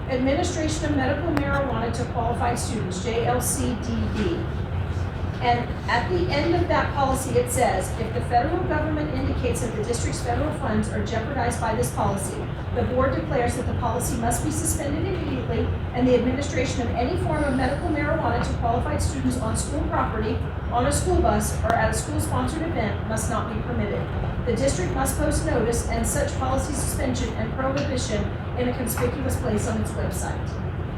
Administration of medical marijuana to qualified students, JLCDB. And at the end of that policy, it says, if the federal government indicates that the district's federal funds are jeopardized by this policy, the board declares that the policy must be suspended immediately and the administration of any form of medical marijuana to qualified students on school property, on a school bus, or at a school-sponsored event must not be permitted. The district must post notice and such policy suspension and prohibition in a conspicuous place on its website.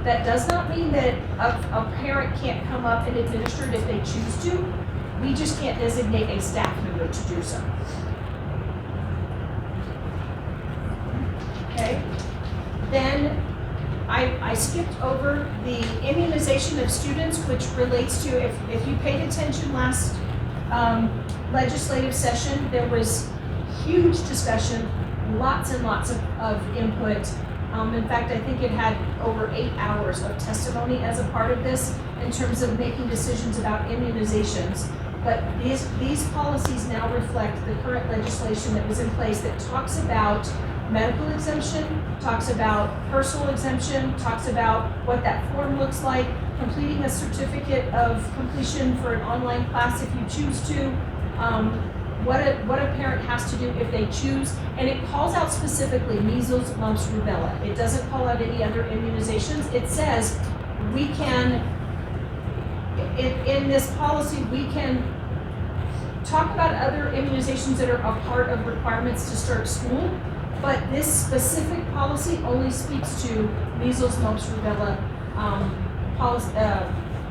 That does not mean that a parent can't come up and administer it if they choose to. We just can't designate a staff member to do so. Okay? Then I skipped over the immunization of students, which relates to, if you paid attention last legislative session, there was huge discussion, lots and lots of input. In fact, I think it had over 8 hours of testimony as a part of this in terms of making decisions about immunizations. But these policies now reflect the current legislation that was in place that talks about medical exemption, talks about personal exemption, talks about what that form looks like, completing a certificate of completion for an online class if you choose to, what a parent has to do if they choose, and it calls out specifically measles, mumps, rubella. It doesn't call out any other immunizations. It says we can, in this policy, we can talk about other immunizations that are a part of requirements to start school, but this specific policy only speaks to measles, mumps, rubella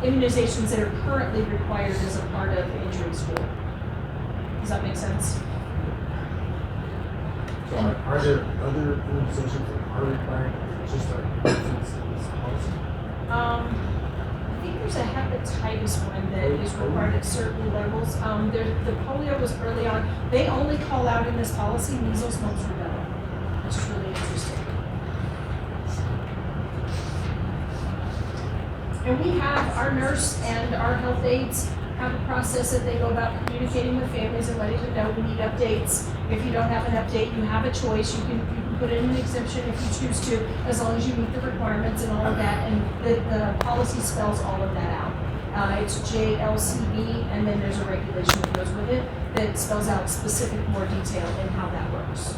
immunizations that are currently required as a part of entering school. Does that make sense? So are there other immunizations that are required, just our infants in this policy? I think there's a hepatitis one that is required at certain levels. The polio was early on. They only call out in this policy measles, mumps, rubella, which is really interesting. And we have our nurse and our health aides have a process that they go about communicating with families and letting them know we need updates. If you don't have an update, you have a choice. You can put in an exemption if you choose to, as long as you meet the requirements and all of that. And the policy spells all of that out. It's JLCB, and then there's a regulation that goes with it that spells out specific more detail in how that works.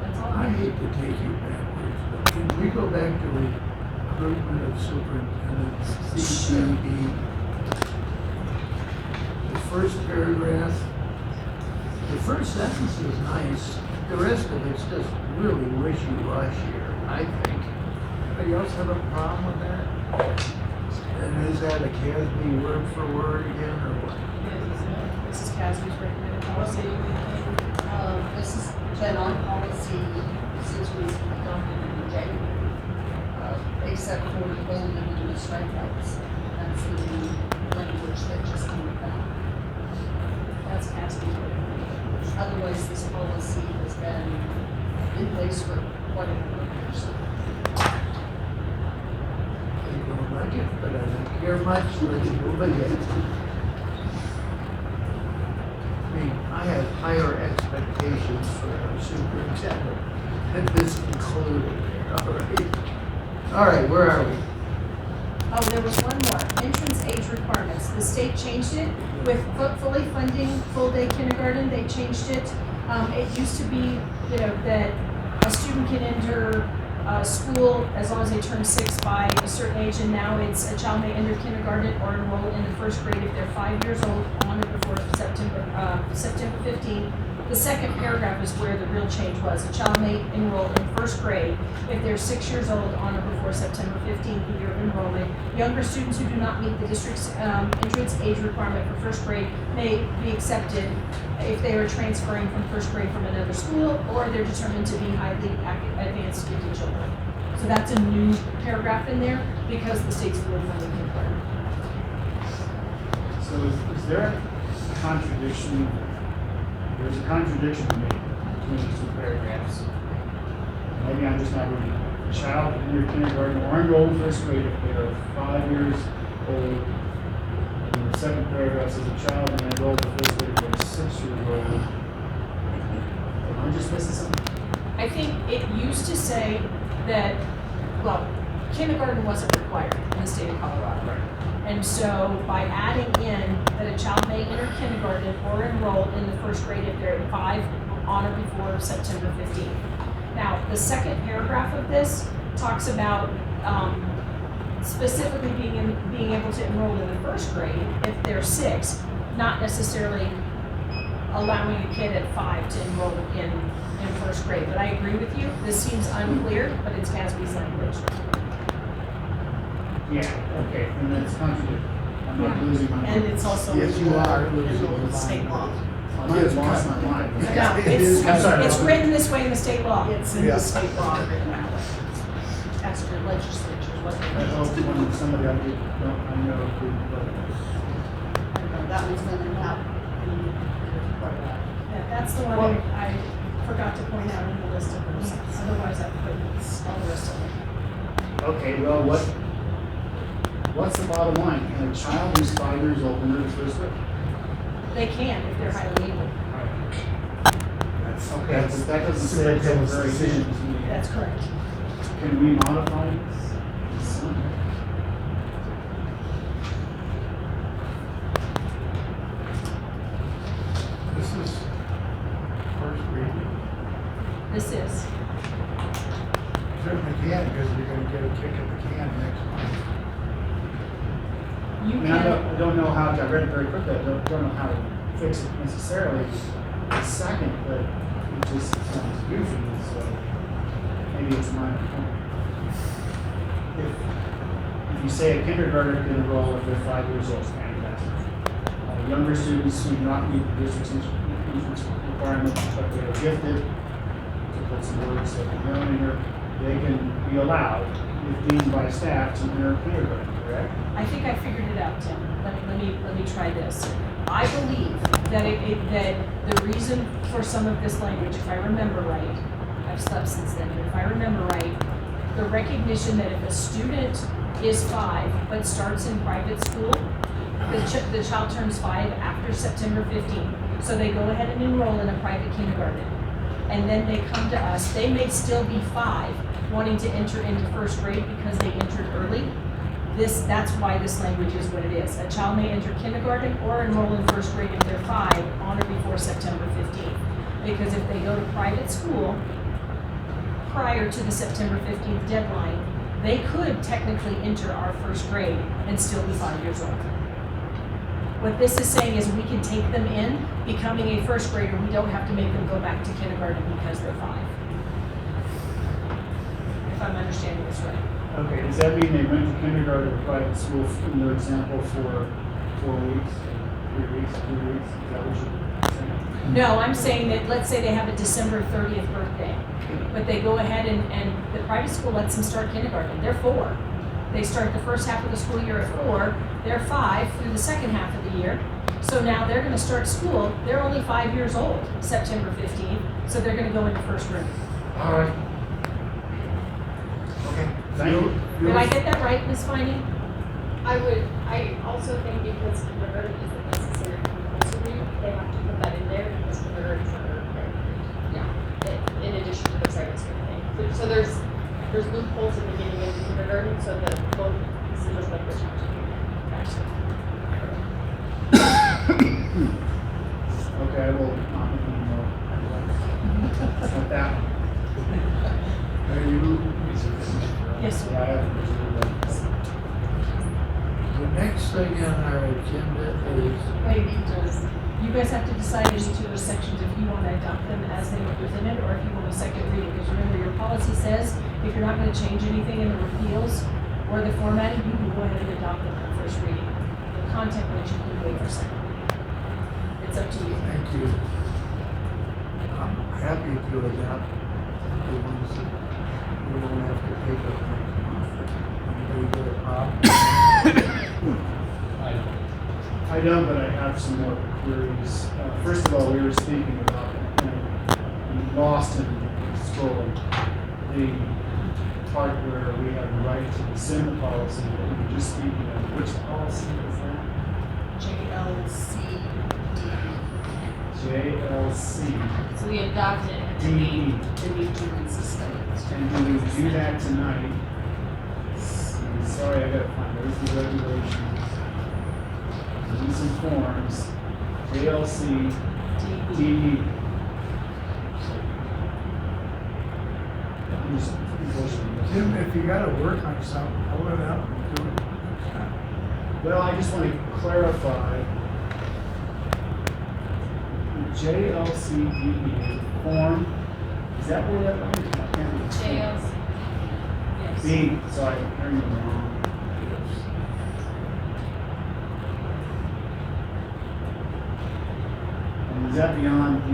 That's all I hate to take you backwards, but can we go back to recruitment of superintendents, CPE? The first paragraph, the first sentence is nice. The rest of it's just really wishy-washy, I think. Anybody else have a problem with that? And is that a CASB word for word again, or what? This is CASB's recommended policy. This has been on policy since we adopted it in January, except for the bullying and the strikeouts. That's the new language that just came about. That's CASB's recommendation. Otherwise, this policy has been in place for quite a number of years. I don't like it, but I don't care much. Let's move ahead. I mean, I have higher expectations for our superintendent, and this included. All right, where are we? Oh, there was one more, entrance age requirements. The state changed it with fully funding full-day kindergarten. They changed it. It used to be, that a student can enter school as long as they turn 6 by a certain age, and now it's a child may enter kindergarten or enroll in the first grade if they're 5 years old on or before September 15. The second paragraph is where the real change was. A child may enroll in first grade if they're 6 years old on or before September 15th, the year of enrollment. Younger students who do not meet the district's entrance age requirement for first grade may be accepted if they are transferring from first grade from another school or they're determined to be highly advanced gifted children. So that's a new paragraph in there because the state's fully funding kindergarten. So is there a contradiction? There's a contradiction to me between these two paragraphs. Maybe I'm just not reading. A child can enter kindergarten or enroll in first grade if they are 5 years old. And the second paragraph says a child may enroll in first grade if they're 6 years old. Am I just missing something? I think it used to say that, well, kindergarten wasn't required in the state of Colorado. Right. And so by adding in that a child may enter kindergarten or enroll in the first grade if they're 5 on or before September 15th. Now, the second paragraph of this talks about specifically being able to enroll in the first grade if they're 6, not necessarily allowing a kid at 5 to enroll in first grade. But I agree with you. This seems unclear, but it's CASB's language. Yeah, okay, and that's contradictory. I'm not losing my mind. And it's also Yes, you are losing in your the state mind. law. I might have lost my mind. No, I'm sorry. it's written this way in the state law. It's in Yeah. the state law written that way. Ask your legislature what I they hope mean. when somebody I know could, That one's been out. Yeah, that's the one I forgot to point out in the list of those. Otherwise, I put all the rest of them. okay, well, what's the bottom line? Can a child who's 5 years old enter the first grade? They can if they're highly able. That's okay, but that doesn't say it's a very decision to me. That's correct. Can we modify some? This is first reading. This is. Certainly can, because you're gonna get a kick in the can next month. You I mean, I can. don't know how, I read it very quickly, I don't know how to fix it necessarily the second, but it just sounds goofy, so maybe it's a minor point. you say a kindergartner can enroll if they're 5 years old, fantastic. Younger students who do not meet the district's entrance requirements, but they are gifted, to put some words that we know in here, they can be allowed, if deemed by staff, to enter kindergarten, correct? I think I figured it out, Tim. Let me try this. I believe that that the reason for some of this language, if I remember right, I've slept since then, but if I remember right, the recognition that if a student is 5 but starts in private school, the child turns 5 after September 15th. So they go ahead and enroll in a private kindergarten. And then they come to us. They may still be 5 wanting to enter into first grade because they entered early. That's why this language is what it is. A child may enter kindergarten or enroll in first grade if they're 5 on or before September 15th. Because if they go to private school prior to the September 15th deadline, they could technically enter our first grade and still be 5 years old. What this is saying is we can take them in, becoming a first grader. We don't have to make them go back to kindergarten because they're 5. If I'm understanding this right. Okay, does that mean they went to kindergarten or private school, in your example, for 4 weeks, 3 weeks, 2 weeks? Is that what you're saying? No, I'm saying that, let's say they have a December 30th birthday, but they go ahead and the private school lets them start kindergarten. They're 4. They start the first half of the school year at 4. They're 5 through the second half of the year. So now they're going to start school. They're only 5 years old, September 15th. So they're going to go into first grade. All right. Okay, thank you. Did I get that right, Ms. Finey? I also think because kindergarten isn't necessarily compulsory, they have to put that in there because kindergarten is not required. Yeah. In addition to the private school thing. So there's loopholes in the beginning of kindergarten, so that both pieces of language have to be Okay, I will not make any more. Not that one. Are you? Yes, sir. Yeah, I have to do The next thing on our agenda is, You guys have to decide in each of those sections if you want to adopt them as they were presented or if you want a second reading. Because remember, your policy says if you're not going to change anything in the repeals or the formatting, you can go ahead and adopt them on first reading. The content which you can wait for second reading. It's up to you. thank you. I'm happy to adopt the ones that we don't have to take up next month. Anybody got a problem? I don't, but I have some more queries. First of all, we were speaking about, I'm lost in scrolling, the part where we have the right to rescind the policy that we were just speaking of. Which policy is that? JLC. So we adopted the new jury system. And do we do that tonight? Sorry, I gotta find, there's the regulations. Need some forms. JLC DE. Tim, if you gotta work on something, pull it out and do it. Well, I just want to clarify. JLCDE form, is that where that language is? JLC. Yes. B, sorry, I'm hearing it wrong. And is that beyond D,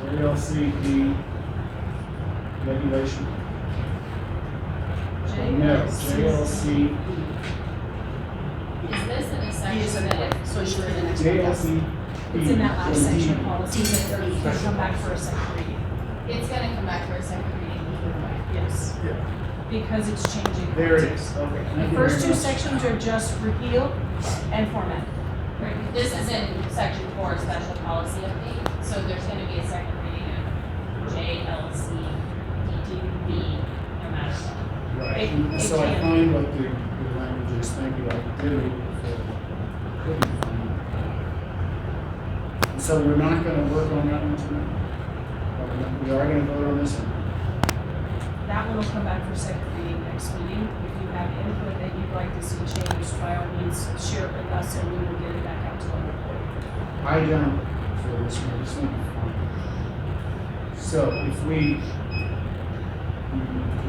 JLCD regulation? No, JLC. Is this in a section that So you were in the next JLC. It's in that last section of policy that you can come back for a second reading. it's gonna come back for a second reading either way? Yes. Because it's changing. There it is, okay. Thank The you first very two much. sections are just repeal and format. Right, this is in section 4, special policy update, so there's gonna be a second reading of JLC, DDB, no matter what. Right, so I find what the language is, thank you, I did read it before, couldn't find it. So we're not gonna work on that one tonight? We are gonna vote on this one? That one will come back for second reading next meeting. If you have input that you'd like to see changed, by all means, share it with us and we will get it back out to the board. I don't for this one, this one is fine. So if we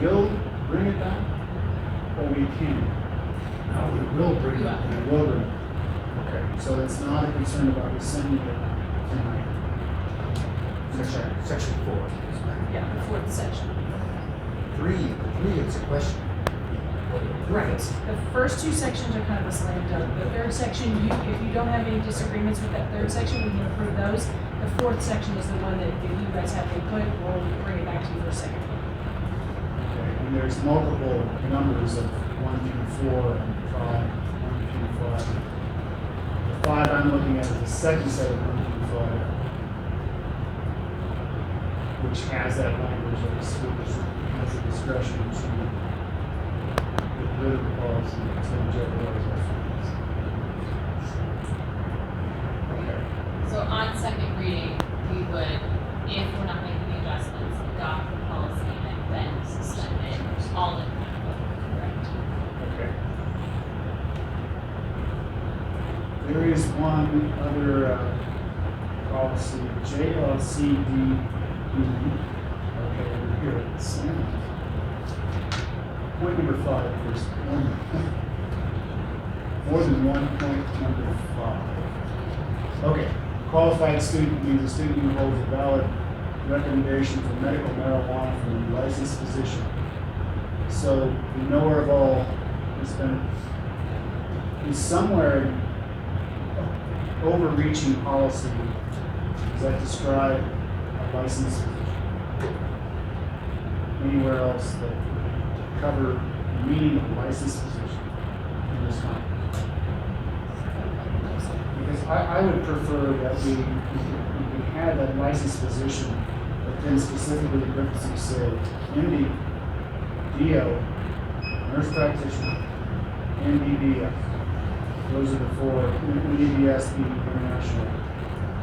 will bring it back, or we can? No, we will bring it up. We will bring it. Okay, so it's not a concern about rescinding it tonight. Section 4. Yeah, the fourth section. 3, it's a question. Right. The first two sections are kind of a slam dunk. The third section, if you don't have any disagreements with that third section, we can approve those. The fourth section is the one that if you guys have input, we'll bring it back to you for a second. Okay, and there's multiple numbers of 1 through 4 and 5, 1 through 5. The 5 I'm looking at is the second set of 1 through 5, which has that language that the school district has the discretion to get rid of the policy that's going to jeopardize our funds. Okay. So on second reading, we would, if we're not making adjustments, adopt the policy and then suspend it all in one. Correct. Okay. There is one other policy, JLCD. Okay, over here at the center. Point number 5, first. More than one point number 5. Okay, qualified student means a student who holds a valid recommendation for medical marijuana from a licensed physician. So the knower of all has been is somewhere overreaching policy. Does that describe a licensed physician? Anywhere else that would cover the meaning of licensed physician in this context? Because I would prefer that we have that licensed physician, but then specifically the parentheses say MD, DO, nurse practitioner, MDDF. Those are the 4, MDDS being international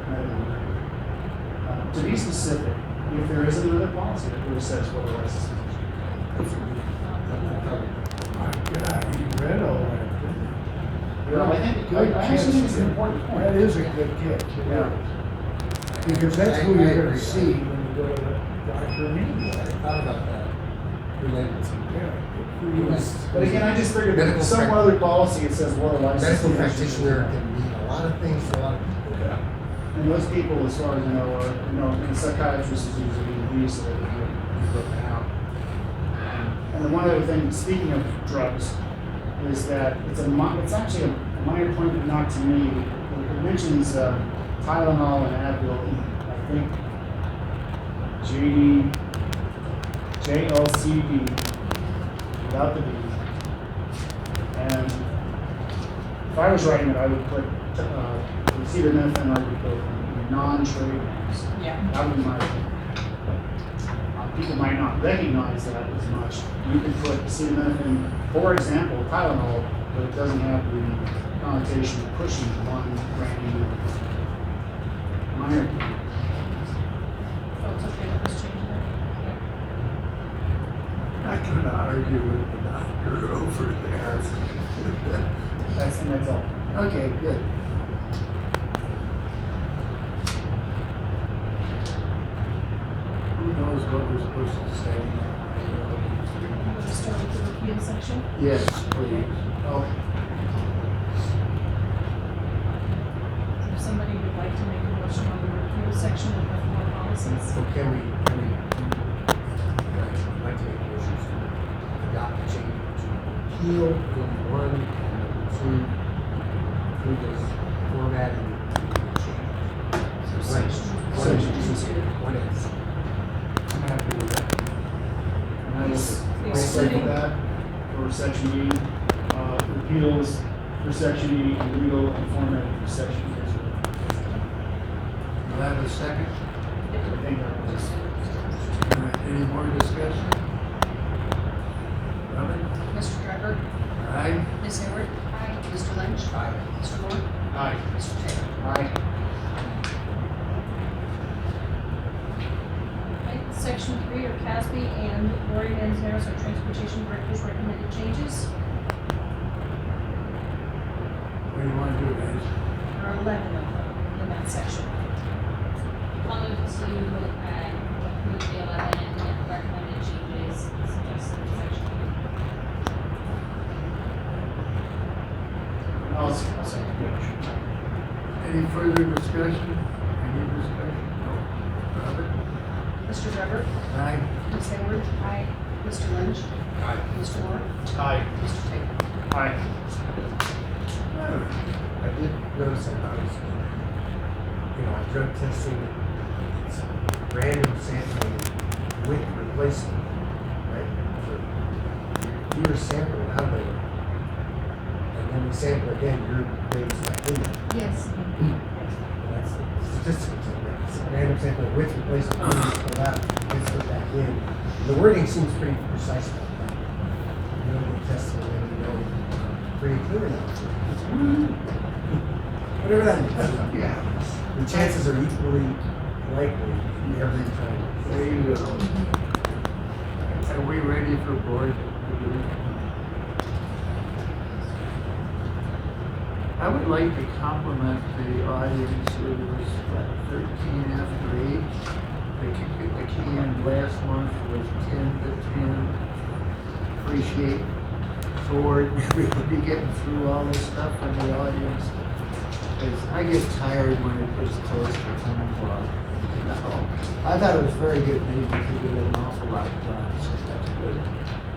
medical. To be specific, if there is another policy that really says what a licensed physician. My God, you read all that, didn't you? Well, I think, I actually think it's an important point. That is a good catch. Yeah. Because that's who you're gonna see when you go to the doctor anyway. I thought about that. Related to But again, I just figured Medical that some prac- other policy that says what a licensed medical physician practitioner can mean a lot of things to a lot of people. Yeah. And those people, as far as I know, are, and a psychiatrist is usually these so that they get broken out. And the one other thing, speaking of drugs, is that it's actually a minor point, but not to me. It mentions Tylenol and Advil, and I think JLCD, without the D. And if I was writing it, I would put acetaminophen, I would put in non-trade names. Yeah. That would be my opinion. People might not recognize that as much. You could put acetaminophen, for example, Tylenol, but it doesn't have the connotation of pushing one brand new minor. Folks okay with this change there? I could argue with the doctor over there. That's all. Okay, good. Who knows what we're supposed to say? We'll start with the repeal section. Yes, please. Oh, If somebody would like to make a motion on the repeal section of the 4 policies. So can we, I'd like to make motions to adopt the change to repeal number 1 and number 2, approve this formatting change. Section 2. One is. I'm happy with that. And I will second Excluding- that for section E, repeals for section E, and legal and formatting for section E. Do I have a second? I think that was. All right, any more discussion? Robin? Mr. Dryburgh? Aye. Ms. Hayward? Aye. Mr. Lynch? Aye. Mr. Moore? Aye. Mr. Taylor? Aye. Okay, Section 3 are Casby and Lori Manzares are Transportation Director's recommended changes. What do you want to do, guys? There are 11 of them in that section. I'll move to approve the 11 recommended changes suggested in section. Any further discussion? Any discussion? No. Robert? Mr. Dryburgh? Aye. Ms. Hayward? Aye. Mr. Lynch? Aye. Mr. Moore? Aye. Mr. Taylor? Aye. I did notice that I was, drug testing, it's random sampling with replacement, right? So you're sampling out of it, and then we sample again, your baby's back in there. Yes. And that's the statistics of that. It's random sampling with replacement, pull out, gets put back in. The wording seems pretty precise about that. You don't get tested and then you know pretty clear now. Whatever that means. Yeah. The chances are equally likely every time. There you go. Are we ready for board? I would like to compliment the audience. It was what, 13 after 8. The key in last month was 10 to 10. Appreciate Ford, everybody getting through all this stuff in the audience. Because I get tired when it gets close to 10 o'clock. I thought it was very good. Maybe we could get an awful lot done, so that's good.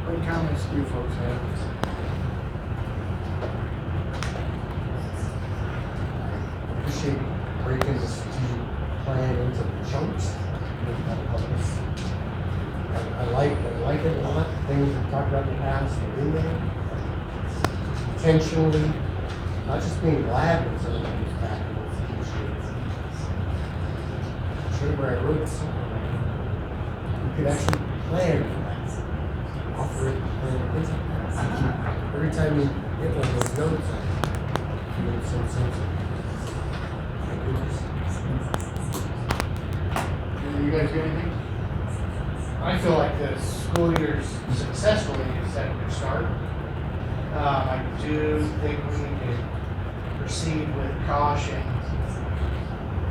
What comments do you folks have? Appreciate breaking the strategic plan into chunks. I like it a lot. Things we've talked about in the past are in there. Intentionally, not just being glad when someone comes back and wants to do shit. Sure, where I wrote something like that. You could actually plan for that. Offer it, plan it. Every time you get one of those notes, I feel some sense of, my goodness. You guys got anything? I feel like the school year's successfully set their start. I do think we need to proceed with caution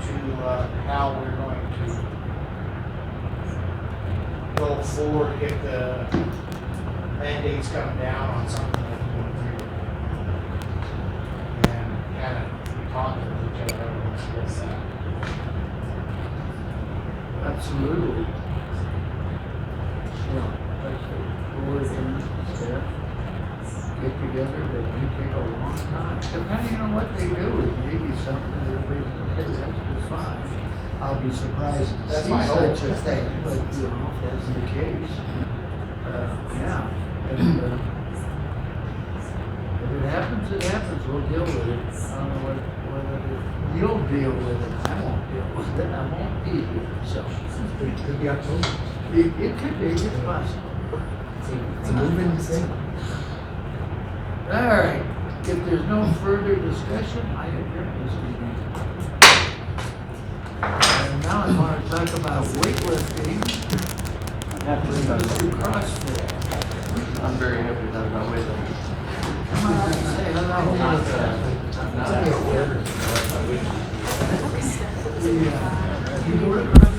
to how we're going to go forward if the mandates come down on something like 23. And kind of talk to each other and discuss that. Absolutely. Yeah, like the board and staff get together, they may take a long time. Depending on what they do, it may be something that everybody's, okay, that's just fine. I'll be surprised to That's see my hope. such a thing, but you know, if that's the case. Yeah, and, if it happens, it happens, we'll deal with it. I don't know what it is. You'll deal with it, I won't deal with it, I won't be here, so. It could be October. It could be, it's possible. It's a moving thing. All right, if there's no further discussion, I adjourn this meeting. And now I want to talk about weightlifting. CrossFit. I'm very happy to talk about weightlifting. Come on, say hello. I'm not You go to CrossFit?